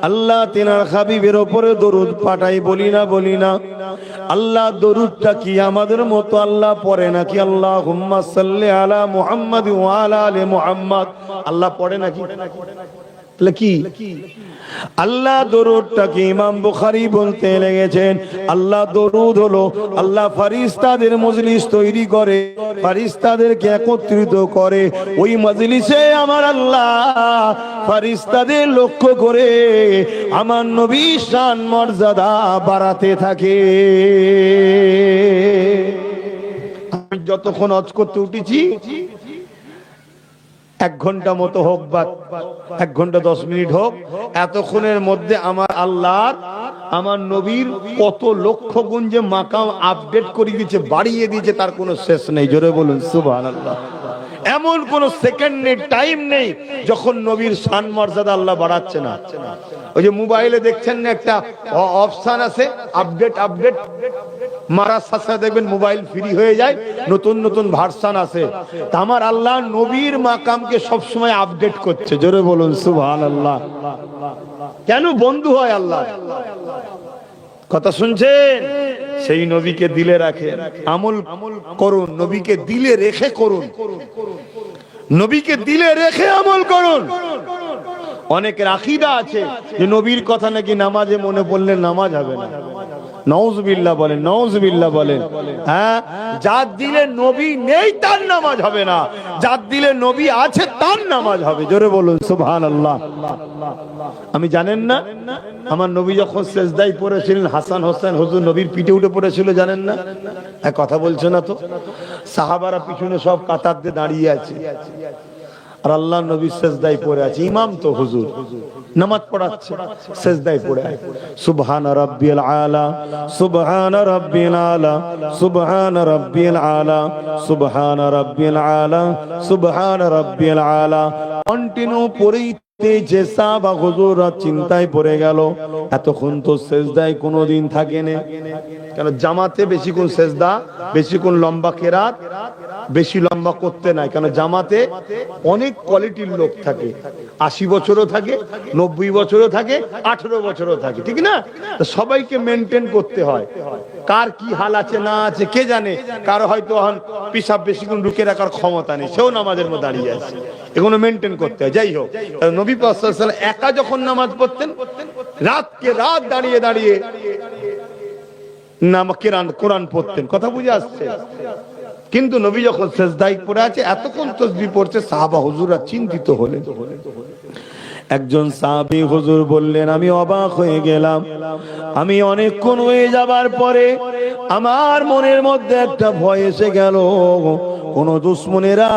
আল্লাহ তিনার হাবিবের উপরে দরুদ পাঠাই, বলি না? বলি না? আল্লাহ দরুদটা কি আমাদের মতো আল্লাহ পড়ে নাকি? আল্লাহুম্মা সাল্লি আলা মুহাম্মাদ ওয়া আলা আলি মুহাম্মাদ আল্লাহ পড়ে নাকি? তাহলে কি আল্লাহ দরুদটাকে ইমাম বুখারী বলতে লেগেছেন, আল্লাহ দরুদ হলো আল্লাহ ফারিস্তাদের মজলিস তৈরি করে, ফারিস্তাদেরকে একত্রিত করে, ওই মজলিসে আমার আল্লাহ ফারিস্তাদের লক্ষ্য করে আমার নবীর শান মর্যাদা বাড়াতে থাকে। আমি যতক্ষণ হজ করতে উঠেছি, 1 ঘন্টা মতো হোক বা 1 ঘন্টা 10 মিনিট হোক, এতক্ষণের মধ্যে আমার আল্লাহর আমার নবীর কত লক্ষ গুণ যে মাকাম আপডেট করে দিয়েছে, বাড়িয়ে দিয়েছে, তার কোনো শেষ নেই। জোরে বলুন সুবহানাল্লাহ। এমন কোন সেকেন্ডের টাইম নেই যখন নবীর শান মর্যাদা আল্লাহ বাড়াচ্ছে না। ওই যে মোবাইলে দেখছেন না একটা অপশন আছে আপডেট, আপডেট মারার সাথে দেখবেন মোবাইল ফ্রি হয়ে যায়, নতুন নতুন ভার্সন আছে। তা আমার আল্লাহ নবীর মাকামকে সব সময় আপডেট করছে। জোরে বলুন সুবহানাল্লাহ। কেন? বন্ধু হয় আল্লাহ। কথা শুনছেন? সেই নবীকে দিলে রাখেন, আমল করুন, নবীকে দিলে রেখে করুন, নবীকে দিলে রেখে আমল করুন। অনেকের আকীদা আছে যে নবীর কথা নাকি নামাজে মনে পড়লে নামাজ হবে না। নাউজুবিল্লাহ বলেন, নাউজুবিল্লাহ বলেন। হ্যাঁ, যার দিলে নবী নেই তার নামাজ হবে না, যার দিলে নবী আছে তার নামাজ হবে। জোরে বলুন সুবহানাল্লাহ। আমি জানেন না আমার নবী যখন সেজদায় পড়েছিলেন, হাসান হোসেন হুজুর নবীর পিঠে উঠে পড়েছিল, জানেন না? এক কথা বলছো না তো? সাহাবারা পিছনে সব কাতার দিয়ে দাঁড়িয়ে আছে, আর আল্লাহ নবী সেজদায় পড়ে আছে। ইমাম তো হুজুর নামাজ পড়াচ্ছে, সেজদায় পড়ে আছে। সুবহানা রাব্বিয়াল আলা, সুবহানা রাব্বিয়াল আলা, সুবহানা রাব্বিয়াল আলা, সুবহানা রাব্বিয়াল আলা, সুবহানা রাব্বিয়াল আলা কন্টিনিউ পড়েই যে সাহাবা হুজুররা চিন্তায় পড়ে গেল, এতক্ষণ তো সেজদায় কোনোদিন থাকেনি কেন? জামাতে বেশিক্ষণ সেজদা, বেশিক্ষণ লম্বা কেরাত, বেশি লম্বা করতে নাই। কেন? জামাতে অনেক কোয়ালিটির লোক থাকে, 80 বছরও থাকে, 90 বছরও থাকে, 18 বছরও থাকে, ঠিক না? সবাইকে মেনটেন করতে হয়। কার কি হাল আছে না আছে কে জানে? কারো হয়তো পিসাব বেশিক্ষণ রুকে রাখার ক্ষমতা নেই, সেও নামাজের মধ্যে দাঁড়িয়ে আছে, এগুলো মেনটেন করতে হয়। যাই হোক, নবী পাক সাল্লাল্লাহু আলাইহি ওয়াসাল্লাম একা যখন নামাজ পড়তেন, রাতকে রাত দাঁড়িয়ে দাঁড়িয়ে কোরআন পড়তেন। কথা বুঝে আসছে? কিন্তু নবী যখন সেজদায় পড়ে আছে, এতক্ষণ তাসবিহ পড়ছে, সাহাবা হুজুররা চিন্তিত হলেন। একজন সাহাবী হুজুর বললেন, আমি অবাক হয়ে গেলাম, আমি অনেকক্ষণ হয়ে যাবার পরে আমার মনের মধ্যে একটা ভয় এসে গেল, কোন দুশমনেরা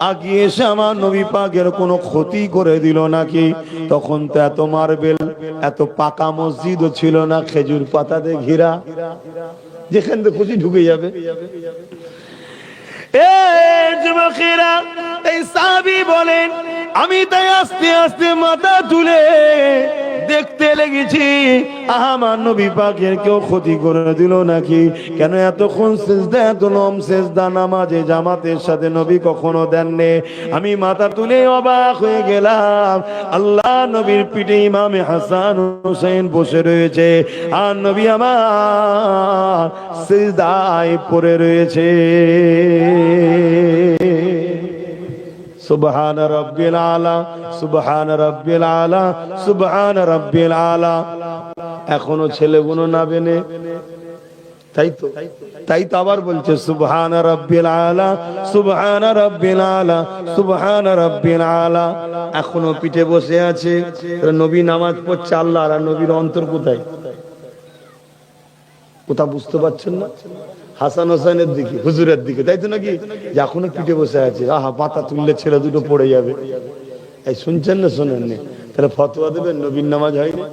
আগিয়ে এসে আমার নবী পাকের কোনো ক্ষতি করে দিল নাকি। তখন তো এত মার্বেল, এত পাকা মসজিদও ছিল না, খেজুর পাতাতে ঘেরা, যেখান থেকে খুশি ঢুকে যাবে। এই সাহাবী বলেন, আমি তাই আস্তে আস্তে মাথা তুলে দেখতে লেগেছি আমার নবী পাকের কেউ ক্ষতি করে দিল নাকি, কেন এতক্ষণ সিজদা, এত লম সিজদা নামাজে জামাতের সাথে নবী কখনো দেননি। আমি মাথা তুলে অবাক হয়ে গেলাম, আল্লাহ নবীর পিঠে ইমামে হাসান হুসাইন বসে রয়েছে, আর নবী আমার সিজদায় পড়ে রয়েছে। সুবহান রাব্বিল আলা, সুবহান রাব্বিল আলা, সুবহান রাব্বিল আলা। এখনো ছেলেগুলো নাবেনে, তাই তো আবার বলছে সুবহান রাব্বিল আলা, সুবহান রাব্বিল আলা, সুবহান রাব্বিল আলা। এখনো পিঠে বসে আছে। নবী নামাজ পড়ছে, আল্লাহ আর নবীর অন্তর কোথায়? কোথা বুঝতে পারছেন না? হাসান হোসেনের দিকে, হুজুরের দিকে, তাই তো নাকি? যে এখনো পিঠে বসে আছে, আহা পাতা তুললে ছেলে দুটো পড়ে যাবে। এই শুনছেন না শোনেননি? তাহলে ফতোয়া দেবেন নবীর নামাজ হয়নি।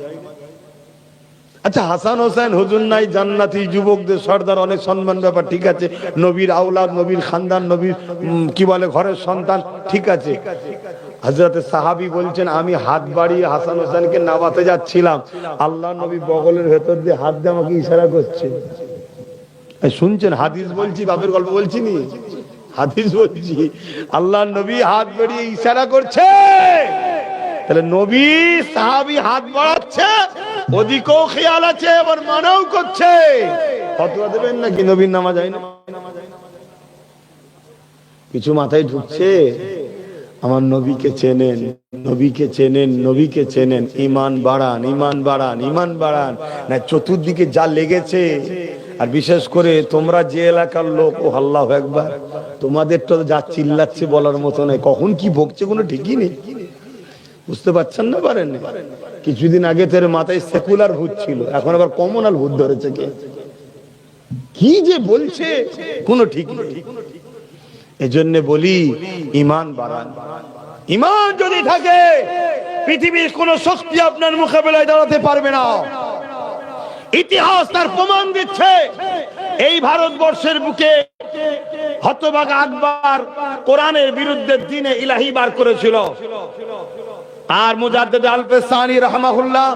আচ্ছা, হাসান হোসেন হুজুর নাই, জান্নাতি যুবকদের সর্দার, অনেক সম্মান ব্যাপার, ঠিক আছে। নবীর আওলাদ, নবীর খানদান, নবীর কি বলে ঘরের সন্তান, ঠিক আছে। হযরতে সাহাবী বলছেন, আমি হাত বাড়িয়ে হাসান হোসেনকে নামাতে যাচ্ছিলাম, আল্লাহ নবী বগলের ভেতর দিয়ে হাত দিয়ে আমাকে ইশারা করছে। শুনছেন? হাদিস বলছি, বাপের গল্প বলছি নি, হাদিস বলছি। আল্লাহ নবী হাত বাড়িয়ে ইশারা করছে, তাহলে নবী সাহাবী হাত বাড়াচ্ছে, ওদিকেও খেয়াল আছে, আবার মানাও করছে। ফতোয়া দেবেন নাকি নবীর নামাজ হয় না? কিছু মাথায় ঢুকছে? আমার নবীকে চেনেন, নবীকে চেনেন, নবীকে চেনেন, ঈমান বাড়ান, ঈমান বাড়ান, ঈমান বাড়ান। না চতুর্দিকে যা লেগেছে, আর বিশেষ করে তোমরা যে এলাকার লোক, ও আল্লাহু আকবার, তোমাদের তো যা চিল্লাচ্ছে বলার মতো নয়, কখন কি বকছে কোনো ঠিকই নেই। বুঝতে পারছেন না? পারেন? কিছুদিন আগে তোর মাথায় সেকুলার ভূত ছিল, এখন আবার কমনাল ভূত ধরেছে। কে কি যে বলছে কোনো ঠিক নেই। এজন্য বলি ঈমান বাড়ান। ঈমান যদি থাকে, পৃথিবীর কোন শক্তি আপনার মোকাবেলায় দাঁড়াতে পারবে না। ইতিহাস তার প্রমাণ দিচ্ছে। এই ভারতবর্ষের বুকে হতভাগা আকবর কোরআনের বিরুদ্ধে দ্বীনে ইলাহি বার করেছিল, আর মুজাদ্দিদ আল-ফিসানি রাহমাহুল্লাহ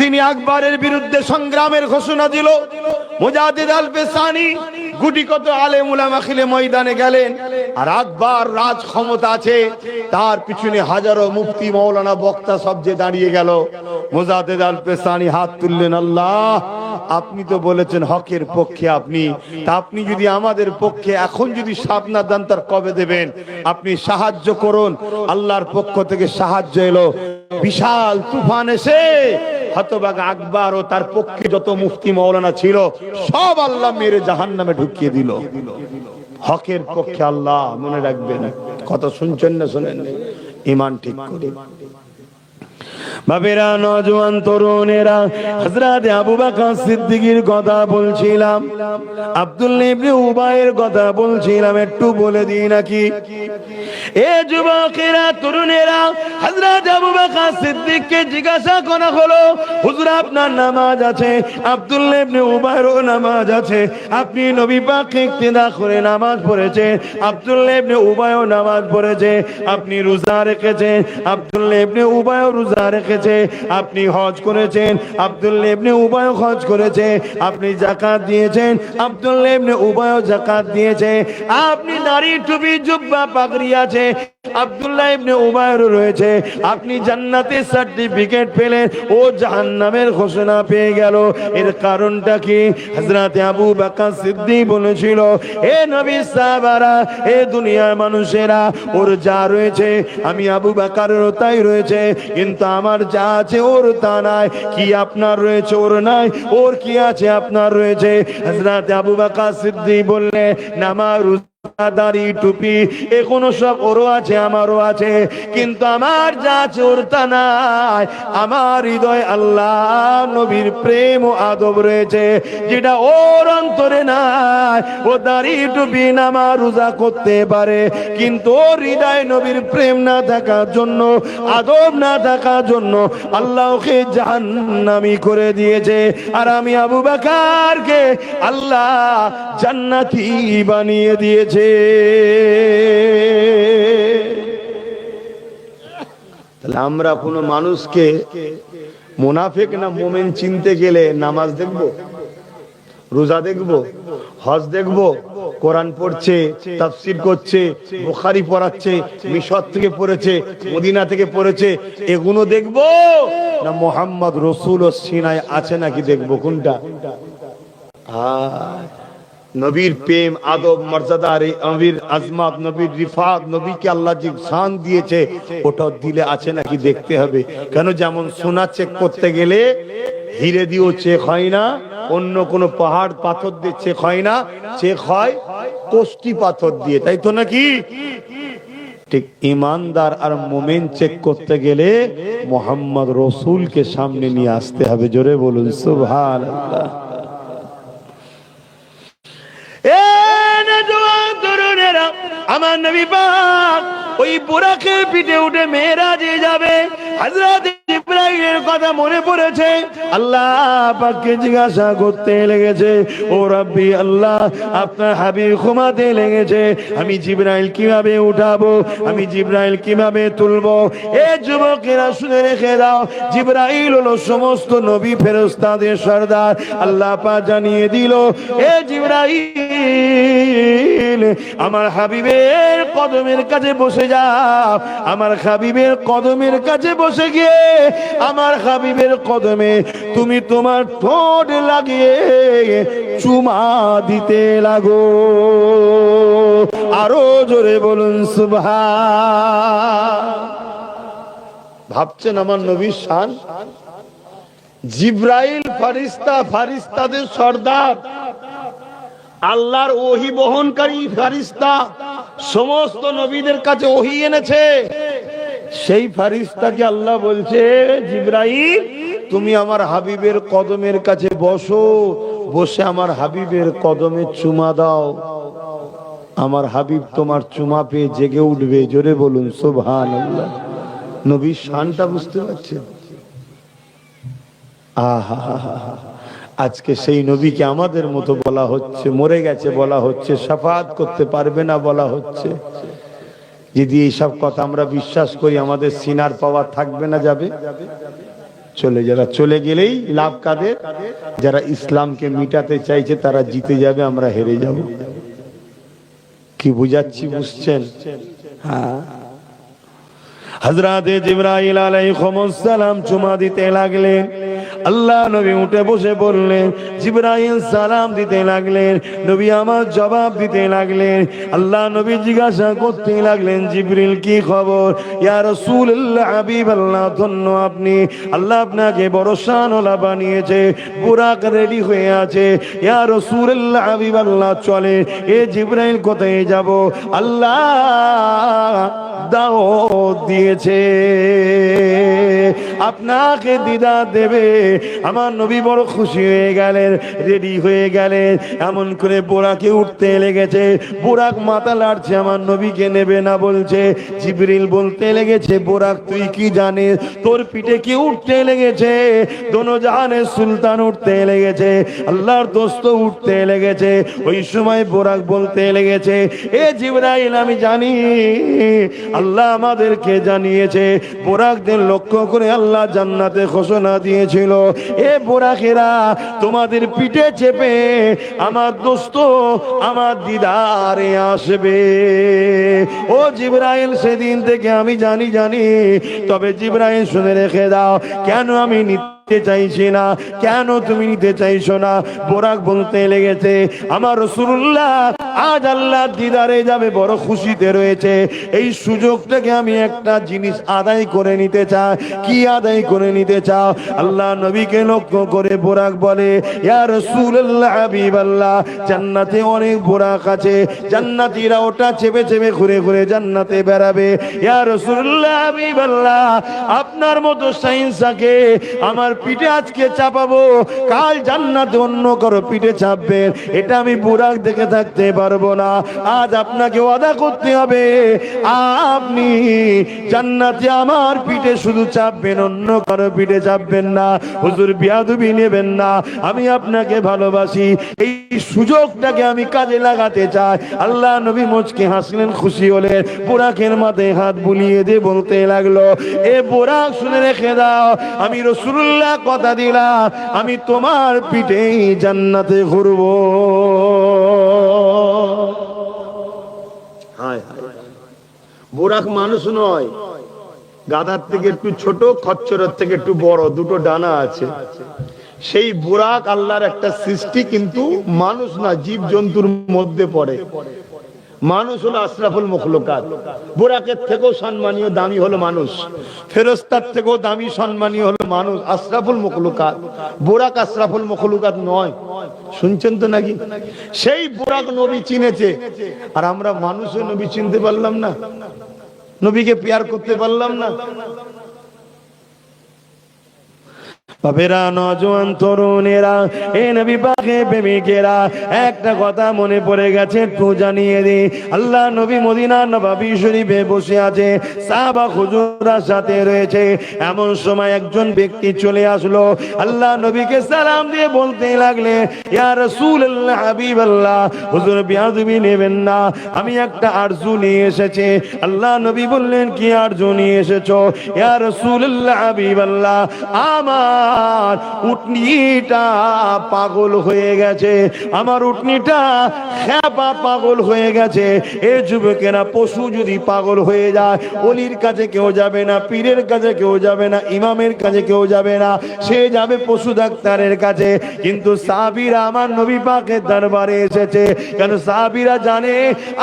তিনি আকবরের বিরুদ্ধে সংগ্রামের ঘোষণা দিল। মুজাদ্দিদ আল-ফিসানি গুটি কত আলেম উলামা খিলে ময়দানে গেলেন, আর আকবর রাজ ক্ষমতা আছে, তার পিছনে হাজারো মুফতি মাওলানা বক্তা সব যে দাঁড়িয়ে গেল। মুজাদ্দিদ আল-ফিসানি হাত তুললেন, আল্লাহ আপনি তো বলেছেন হকের পক্ষে আপনি, তা আপনি যদি আমাদের পক্ষে এখন যদি সাবনা দেন, তার কবে দেবেন? আপনি সাহায্য করুন। আল্লাহর পক্ষ থেকে সাহায্য এলো, বিশাল তুফান এসে হতভাগা আকবর ও তার পক্ষে যত মুফতি মাওলানা ছিল সব আল্লাহ মেরে জাহান্নামে ঢুকিয়ে দিল। হকের পক্ষে আল্লাহ, মনে রাখবেন। কথা শুনছেন না শোনেন? ঈমান ঠিক করে বাবেরা, নওজোয়ান তরুণেরা, হযরত আবু বকর সিদ্দিকের কথা বলছিলাম, আব্দুল্লাহ ইবনে উবাইয়ের কথা বলছিলাম, একটু বলে দিই নাকি? এ যুবকেরা, তরুণেরা, হযরত আবু বকর সিদ্দিককে জিজ্ঞাসা করা হলো, হুজুর আপনার নামাজ আছে, আব্দুল্লাহ ইবনে উবাইয়েরও নামাজ আছে, আপনি নবী পাককে ইক্তেদা করে নামাজ পড়েছেন, আব্দুল্লাহ ইবনে উবাইও নামাজ পড়েছে, আপনি রোজা রেখেছেন, আব্দুল্লাহ ইবনে উবাইও রোজা রেখেছে, আপনি হজ করেছেন, আব্দুল্লাহ ইবনে উবাই হজ করেছে, আপনি যাকাত দিয়েছেন, আব্দুল্লাহ ইবনে উবাই যাকাত দিয়েছে, আপনি দাড়ি টুপি জুব্বা পাগড়ি আছে, আব্দুল্লাহ ইবনে উবাইর রয়েছে, আপনি জান্নাতের সার্টিফিকেট পেলেন, ও জাহান্নামের ঘোষণা পেয়ে গেল। এর কারণটা কি? হযরত আবু বকর সিদ্দিক বলেছিল, হে নবী সাহাবারা, হে দুনিয়ার মানুষেরা, ওর যা রয়েছে আমি আবু বকরেরও তাই রয়েছে, কিন্তু আমার যা আছে ওর তা নাই। কি আপনার রয়েছে ওর নাই, ওর কি আছে আপনার রয়েছে? হযরত আবু বকর সিদ্দিক বললেন, নামাজ, দাড়ি টুপি এখনো সব ওরও আছে আমারও আছে, কিন্তু আমার যা আছে ওর তা নাই। আমার হৃদয় আল্লাহ নবীর প্রেম ও আদব রয়েছে, যেটা ওর অন্তরে নাই। ও দাড়ি টুপি নামাজ রোজা করতে পারে, কিন্তু ওর হৃদয় নবীর প্রেম না থাকার জন্য, আদব না থাকার জন্য আল্লাহ ওকে জাহান্নামী করে দিয়েছে। আর আমি আবু বকরকে আল্লাহ জান্নাতি বানিয়ে দিয়েছে। তাহলে আমরা কোনো মানুষকে মুনাফিক না মুমিন চিনতে গেলে নামাজ দেখবো, রোজা দেখবো, হজ দেখবো, কোরআন পড়ছে, তাফসীর করছে, বুখারী পড়াচ্ছে, মিশর থেকে পড়েছে, মদিনা থেকে পড়েছে, এগুলো দেখবো না মুহাম্মদ রাসূল সিনায় আছে নাকি দেখবো? কোনটা? নবীর প্রেম, আদব, মর্যাদা, নবীর আজমত, নবীর রিফাত, নবীকে আল্লাহ যে শান দিয়েছে ওটা দিলে আছে নাকি দেখতে হবে। কেন? যেমন সোনা চেক করতে গেলে হিরে দিয়েও চেক হয় না, অন্য কোনো পাহাড় পাথর দিয়ে চেক হয় না, চেক হয় কোষ্টি পাথর দিয়ে, তাই তো নাকি? ঠিক ইমানদার আর মুমিন চেক করতে গেলে মুহাম্মদ রাসূলকে সামনে নিয়ে আসতে হবে। জোরে বলুন সুবহানাল্লাহ। আমার নবী পাক ওই বুরাকের পিঠে উঠে মেরাজে যাবে। হযরত ইব্রাহিমের কথা মনে পড়েছে, আল্লাহ পাককে জিজ্ঞাসা করতে লেগেছে, ও রাব্বি আল্লাহ, আপনার হাবিব ঘুমাতে লেগেছে, আমি জিবরাইল কিভাবে উঠাবো, আমি জিবরাইল কিভাবে তুলবো? এ যুবকেরা শুনে রেখে দাও, জিবরাইল হলো সমস্ত নবী ফেরেশতাদের সরদার। আল্লাহ পাক জানিয়ে দিল, এ জিবরাইল আমার হাবিবের কদমের কাছে বসে যাও। আমার হাবিবের কদমের কাছে বসে গিয়ে আমার হাবিবের কদমে তুমি তোমার ঠোঁট লাগিয়ে চুমা দিতে লাগো। আরো জোরে বলুন সুবহান। ভাবছেন আমার নবীর শান? জিবরাইল ফারিস্তা, ফারিস্তাদের সর্দার, আল্লাহর ওহী বহনকারী ফারিস্তা, সমস্ত নবীদের কাছে ওহী এনেছে। সেই ফারিস্তাকে আল্লাহ বলছে, জিবরাইল তুমি আমার হাবিবের কদমের কাছে বসো, বসে আমার হাবিবের কদমে চুমা দাও। আমার হাবিব তোমার চুমা পেয়ে জেগে উঠবে। জোরে বলুন সুবহানাল্লাহ। নবীর শানটা বুঝতে পারছেন? আহা, আজকে সেই নবীকে আমাদের মতো বলা হচ্ছে, মরে গেছে বলা হচ্ছে, শাফাআত করতে পারবে না বলা হচ্ছে। যদি এইসব কথা আমরা বিশ্বাস করি, আমাদের সিনার পাওয়ার থাকবে না, যাবে চলে। যারা চলে গেলেই লাভ কাদের? যারা ইসলামকে মিটাতে চাইছে তারা জিতে যাবে, আমরা হেরে যাব। কি বুঝাচ্ছি বুঝছেন? হ্যাঁ। হযরত জিবরাইল আলাইহিস সালাম চুমা দিতে লাগলেন। আল্লাহ নবী উঠে বসে বললেন, জিবরাইল সালাম দিতে লাগলেন, নবী আমার জবাব দিতে লাগলেন। আল্লাহ নবী জিজ্ঞাসা করতে লাগলেন, জিবরিল কি খবর? ইয়া রাসূলুল্লাহ, হাবিবাল্লাহ, ধন্য আপনি, আল্লাহ আপনাকে বড় শানওয়ালা বানিয়েছে, বুরাক রেডি হয়ে আছে। ইয়া রাসূলুল্লাহ, হাবিবাল্লাহ, চলে। এ জিবরাইল কোথায় যাব? আল্লাহ দাওয়াত দিয়েছে, আপনাকে দিদার দেবে। আমার নবী বড় খুশি হয়ে গেলেন, রেডি হয়ে গেলেন। এমন করে বোরাকে উঠতে লেগেছে, বোরাক মাথা লাড়ছে, আমার নবীকে নেবে না বলছে। জিবরিল বলতে লেগেছে, বোরাক তুই কি জানিস? তোর পিঠে কি উঠতে লেগেছে? দোনো জাহানের সুলতান উঠতে লেগেছে, আল্লাহর দোস্ত উঠতে লেগেছে। ওই সময় বোরাক বলতে লেগেছে, এ জিবরাইল আমি জানি, আল্লাহ আমাদেরকে জানিয়েছে, বোরাকদের লক্ষ্য করে আল্লাহ জান্নাতে ঘোষণা দিয়েছিল, এ বোরাকেরা তোমাদের পিঠে চেপে আমার দোস্ত আমার দিদারে আসবে। ও জিবরাইল, সেদিন থেকে আমি জানি, তবে জিবরাইল শুনে রেখে দাও, কেন আমি নিতে চাইছি না, কেন তুমি নিতে চাইছো না? বোরাক বলতে লেগেছে, আমার রাসূলুল্লাহ আজ আল্লাহ দিদারে যাবে, বড় খুশিতে রয়েছে। এই সুযোগটাকে আমি একটা জিনিস আদায় করে নিতে চাই। কি আদায় করে নিতে চাও? আল্লাহ নবীকে লক্ষ্য করে বোরাক বলে, ইয়া রাসূলুল্লাহ, হাবিবাল্লাহ, জান্নাতে অনেক বোরাক আছে, জান্নাতীরা ওটা চেপে চেপে ঘুরে ঘুরে জান্নাতে বেড়াবে। ইয়া রাসূলুল্লাহ, হাবিবাল্লাহ, আপনার মতো সাইন্সাকে আমার পিঠে আজকে চাপাবো, কাল জান্নাতে অন্য কারো পিঠে চাপবে, এটা আমি বুরাক দেখে থাকতে পারবো না। আজ আপনাকে ওয়াদা করতে হবে, আপনি জান্নাতে আমার পিঠে শুধু চাপবেন, অন্য কারো পিঠে চাপবেন না। হুজুর বিয়াদবি নেবেন না, আমি আপনাকে ভালোবাসি, এই সুযোগটাকে আমি কাজে লাগাতে চাই। আল্লাহ নবী মুচকি হাসলেন, খুশি হলেন, বুরাকের মাথায় হাত বুলিয়ে দিয়ে বলতে লাগলো, এ বুরাক শুনে রেখে দাও, আমি রাসূলুল্লাহ রাসূলুল্লাহ কথা দিলাম আমি তোমার পিঠেই জান্নাতে ঘুরবো। হায় হায়, বুরাক মানুষ নয়, গাধার থেকে একটু ছোট, খচ্চরের থেকে একটু বড়, দুটো ডানা আছে। সেই বুরাক আল্লাহর একটা সৃষ্টি, কিন্তু মানুষ না, জীব জন্তুর মধ্যে পড়ে। মানুষ হলো আশরাফুল মখলুকাত। বুরাকের থেকেও সম্মানীয় দামি হলো মানুষ, ফেরেশতার থেকেও দামি সম্মানীয় হলো মানুষ, আশরাফুল মখলুকাত। বুরাক আশরাফুল মখলুকাত নয়, শুনছেন তো নাকি? সেই বুরাক নবী চিনেছে, আর আমরা মানুষও নবী চিনতে পারলাম না, নবীকে পেয়ার করতে পারলাম না। বাবেরা, নজওয়ান তরুণেরা, এ নবী পাকের প্রেমিকেরা, একটা কথা মনে পড়ে গেছে, একটু জানিয়ে দিই। আল্লাহ নবী মদিনার নববী শরীফে বসে আছে, সাহাবা হুজুররা সাথে রয়েছে। এমন সময় একজন ব্যক্তি চলে আসলো, আল্লাহ নবীকে সালাম দিয়ে বলতে লাগলে, ইয়া রাসূলুল্লাহ, হাবিবাল্লাহ, হুজুর বেয়াদবি নেবেন না, আমি একটা আরজু নিয়ে এসেছি। আল্লাহ নবী বললেন, কি আরজু নিয়ে এসেছো? ইয়া রাসূলুল্লাহ, হাবিবাল্লাহ, আমার উটনিটা পাগল হয়ে গেছে, আমার উটনিটা খেপা পাগল হয়ে গেছে। এই যুবকেরা, পশু যদি পাগল হয়ে যায়, ওলির কাছে কেউ যাবে না, পীরের কাছে কেউ যাবে না, ইমামের কাছে কেউ যাবে না, সে যাবে পশু ডাক্তারের কাছে। কিন্তু সাহাবীরা আমার নবী পাকের দরবারে এসেছে, কেন? সাহাবীরা জানে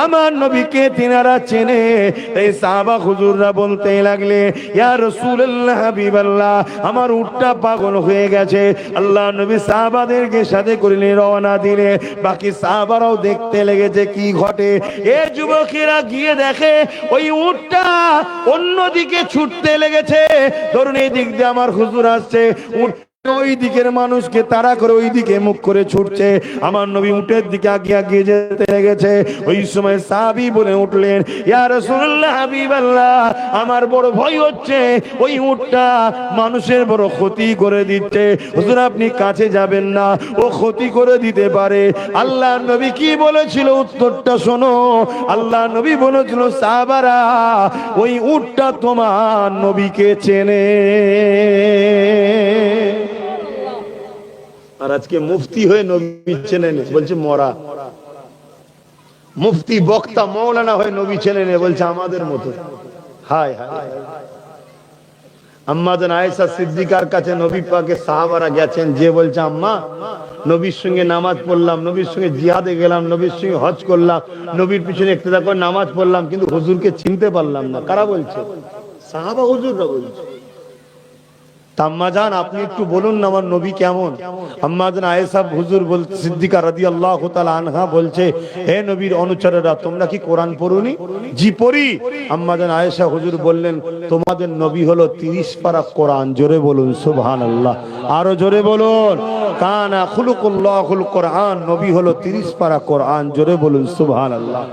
আমার নবীকে তিনারা চেনে। এই সাহাবা হুজুররা বলতে লাগলে, ইয়া রাসূলুল্লাহ, হাবিবাল্লাহ, আমার উটটা পাগল হয়ে গেছে। আল্লাহ নবী সাহাবাদেরকে সাথে করে রওনা দিলে, বাকি সাহাবারাও দেখতে লেগেছে কি ঘটে। এই যুবকেরা গিয়ে দেখে ওই উটটা অন্যদিকে ছুটতে লেগেছে। ধরুন এই দিক দিয়ে আমার হুজুর আসছে, উট ওই দিকের মানুষকে তাড়া করে ওই দিকে মুখ করে ছুটছে। আমার নবী উটের দিকে আগিয়ে যেতে লেগেছে। ওই সময় সাহাবী বলে উঠলেন, ইয়া রাসূলুল্লাহ, হাবিবাল্লাহ, আমার বড় ভয় হচ্ছে, ওই উটটা মানুষের বড় ক্ষতি করে দিচ্ছে। হুজুর আপনি কাছে যাবেন না, ও ক্ষতি করে দিতে পারে। আল্লাহ নবী কি বলেছিল? উত্তরটা শোনো। আল্লাহ নবী বলেছিল, সাহাবারা, ওই উটটা তোমার নবীকে চেনে। আর আজকে মুফতি হয়ে নবী চেনে নে, বলছে মরা। মুফতি, বক্তা, মৌলানা হয়ে নবী চেনে নে, বলছে আমাদের মতো। হায় হায়। আম্মা জান আয়েশা সিদ্দিকার কাছে নবী পাকের সাহাবারা গেছেন, যে বলছে, আম্মা, নবীর সঙ্গে নামাজ পড়লাম, নবীর সঙ্গে জিহাদে গেলাম, নবীর সঙ্গে হজ করলাম, নবীর পিছনে ইক্তেদা করে নামাজ পড়লাম, কিন্তু হুজুরকে চিনতে পারলাম না। কারা বলছে? সাহাবা হুজুররা বলছে। আম্মা জান, আপনি একটু বলুন না আমার নবী কেমন? আম্মা জান আয়েশা হুজুর বলতে, সিদ্দিকা রাদিয়াল্লাহু তাআলা আনহা বলছে, হে নবীর অনুচরেরা, তোমরা কি কোরআন পড়োনি? জি পড়ি। আম্মা জান আয়েশা হুজুর বললেন, তোমাদের নবী হলো 30 পারা কোরআন। জোরে বলুন সুবহানাল্লাহ, আরো জোরে বলুন। কানা খুলুকুল্লাহুল কোরআন, নবী হলো 30 পারা কোরআন। জোরে বলুন সুবহানাল্লাহ।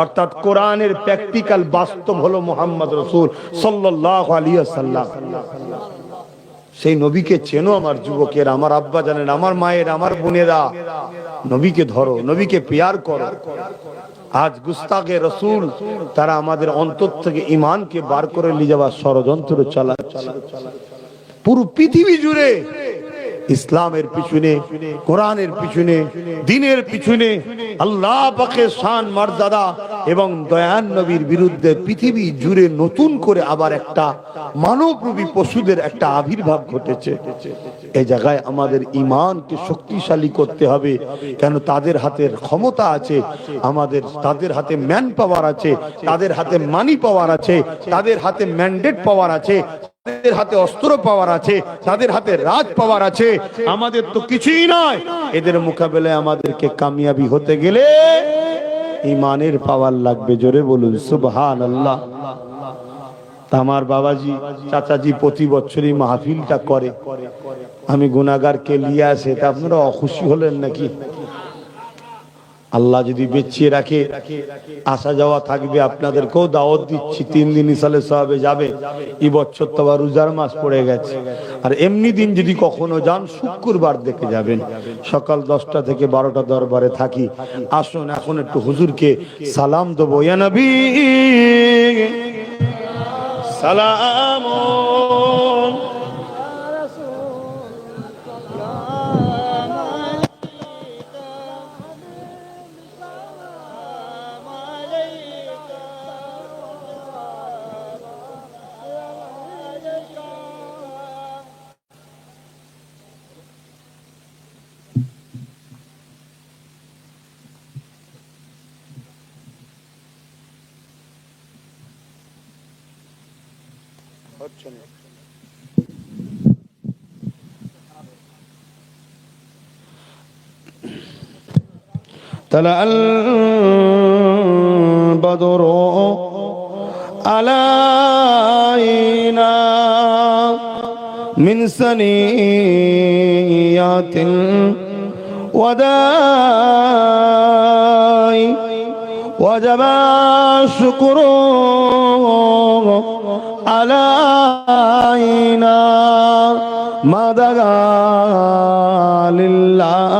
অর্থাৎ কোরআনের প্র্যাকটিক্যাল বাস্তব হলো মুহাম্মদ রাসূল সাল্লাল্লাহু আলাইহি ওয়াসাল্লাম। সেই নবীকে চেনো আমার যুবকের, আমার আব্বা জানেন, আমার মায়ের, আমার বোনেরা, নবীকে ধরো, নবীকে পেয়ার করো। আজ গুস্তাগে রসুল তারা আমাদের অন্তর থেকে ঈমানকে বার করে নিয়ে যাওয়ার ষড়যন্ত্র চালাচ্ছে। পুরো পৃথিবী জুড়ে ইসলামের পিছনে, কোরআনের পিছনে, দ্বীনের পিছনে আল্লাহ পাকের শান মর্যাদা এবং দয়ান নবীর বিরুদ্ধে পৃথিবী জুড়ে নতুন করে আবার একটা মানবরূপী পশুদের একটা আবির্ভাব ঘটেছে। এই জায়গায় আমাদের ঈমানকে শক্তিশালী করতে হবে, কেন তাদের হাতের ক্ষমতা আছে, আমাদের তাদের হাতে ম্যান পাওয়ার আছে, তাদের হাতে মানি পাওয়ার আছে, তাদের হাতে ম্যান্ডেট পাওয়ার আছে, তাদের হাতে অস্ত্র পাওয়ার আছে, তাদের হাতে রাজ পাওয়ার আছে। আমাদের তো কিছুই নয়। এদের মোকাবেলায় আমাদেরকে কামিয়াবি হতে গেলে ঈমানের পাওয়ার লাগবে। জোরে বলুন সুবহানাল্লাহ। আমার বাবাজি, চাচাজি প্রতি বছরই মাহফিলটা করে, আমি গুনাহগারকে নিয়ে আসে, তা আপনারা অখুশি হলেন নাকি? আল্লাহ যদি বেঁচিয়ে রাখে, আসা যাওয়া থাকবে। আপনাদেরকেও দাওয়াত দিচ্ছি, 3 দিন ইসালে সাহাবে যাবে। এই বছর তো আবার রোজার মাস পড়ে গেছে। আর এমনি দিন যদি কখনো যান, শুক্রবার দেখে যাবেন। সকাল 10টা থেকে 12টা দরবারে থাকি। আসুন এখন একটু হুজুরকে সালাম দেবো। ইয়া নবী সালাম, হচ্ছে না। طلع البدر علينا من ثنيات الوداع وجب الشكر علينا ما دعا لله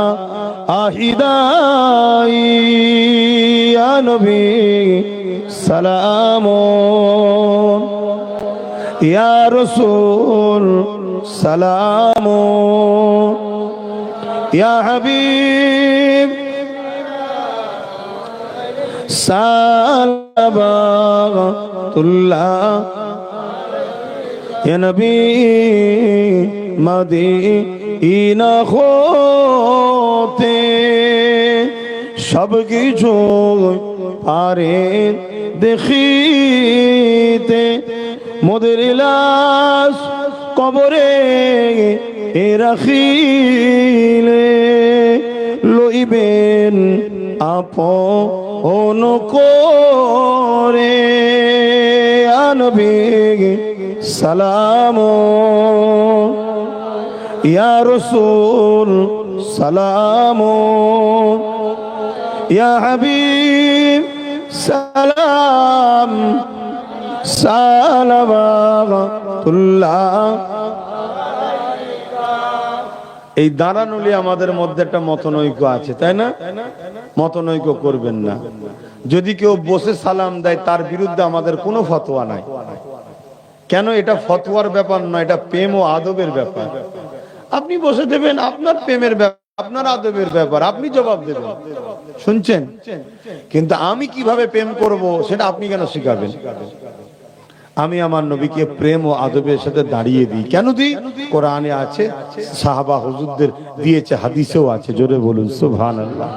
أحداي يا نبي سلام يا رسول سلام يا حبيب صلوات الله يا نبي মদিনা হতে সব কিছু পারে দেখিতে মোদের লাশ কবরে রাখিলে লইবেন আপন করে আনবি সালাম ইয়া রাসূল সালাম ইয়া হাবিব সালাম সালাওয়াতুল্লাহ। এই দাঁড়ানুলি আমাদের মধ্যে একটা মতনৈক্য আছে, তাই না? মতনৈক্য করবেন না। যদি কেউ বসে সালাম দেয় তার বিরুদ্ধে আমাদের কোনো ফতোয়া নাই। কেন? এটা ফতোয়ার ব্যাপার নয়, এটা প্রেম ও আদবের ব্যাপার। আপনি বসে দেবেন, আপনার প্রেমের ব্যাপার, আপনার আদবের ব্যাপার, আপনি জবাব দেবেন। শুনছেন? কিন্তু আমি কিভাবে প্রেম করব সেটা আপনি কেন শিখাবেন? আমি আমার নবীকে প্রেম ও আদবের সাথে দাঁড়িয়ে দিই। কেন দিই? কোরআনে আছে, সাহাবা হুজুরদের দিয়েছে, হাদিসেও আছে। জোরে বলুন সুবহানাল্লাহ।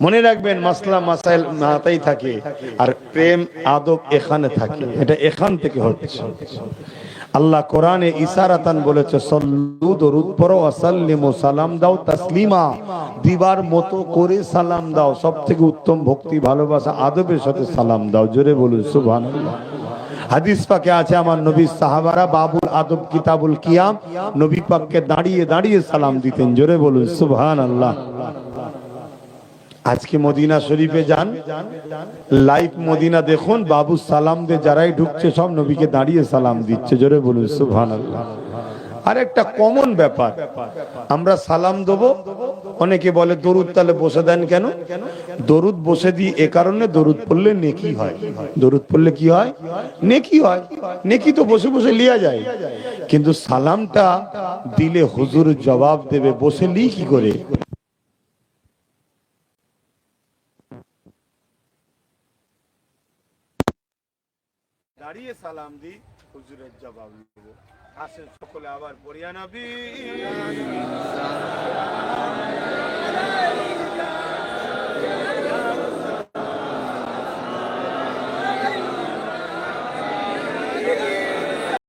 মনে রাখবেন, মাসলা মাসাইল মাথায় থাকে আর প্রেম আদব এখানে থাকে। এটা এখান থেকে হচ্ছে। আল্লাহ কোরআনে ইশারাতান বলেছে, সল্লু দরুদ পড়ো ওয়া সাল্লিমু সালাম দাও তাসলিমা, দিবার মতো করে সালাম দাও। সবথেকে উত্তম ভক্তি, ভালোবাসা, আদবের সাথে সালাম দাও। জোরে বলুন সুবহানাল্লাহ। হাদিস পাকে আছে, আমার নবীর সাহাবারা বাবুল আদব কিতাবুল কিয়াম নবী পাককে দাঁড়িয়ে দাঁড়িয়ে সালাম দিতেন। জোরে বলুন সুবহানাল্লাহ। আজকে মদিনা শরীফে যান, লাইভ মদিনা দেখুন, বাবু সালাম দে যারাই ঢুকছে সব নবীকে দাঁড়িয়ে সালাম দিচ্ছে। জোরে বলুন সুবহানাল্লাহ। আর একটা কমন ব্যাপার, আমরা সালাম দেবো, অনেকে বলে দরুদ তাহলে বসে দেন কেন? দরুদ বসে দিই এ কারণে, দরুদ পড়লে নেকি হয়। দরুদ পড়লে কি হয়? নেকি হয়। নেকি তো বসে বসে লিয়া যায়, কিন্তু সালামটা দিলে হুজুর জবাব দেবে, বসে লি কি করে? দাঁড়িয়ে সালাম দি, হুজুরের জবাব দেব। আসেন সকলে আবার পড়িয়া নবী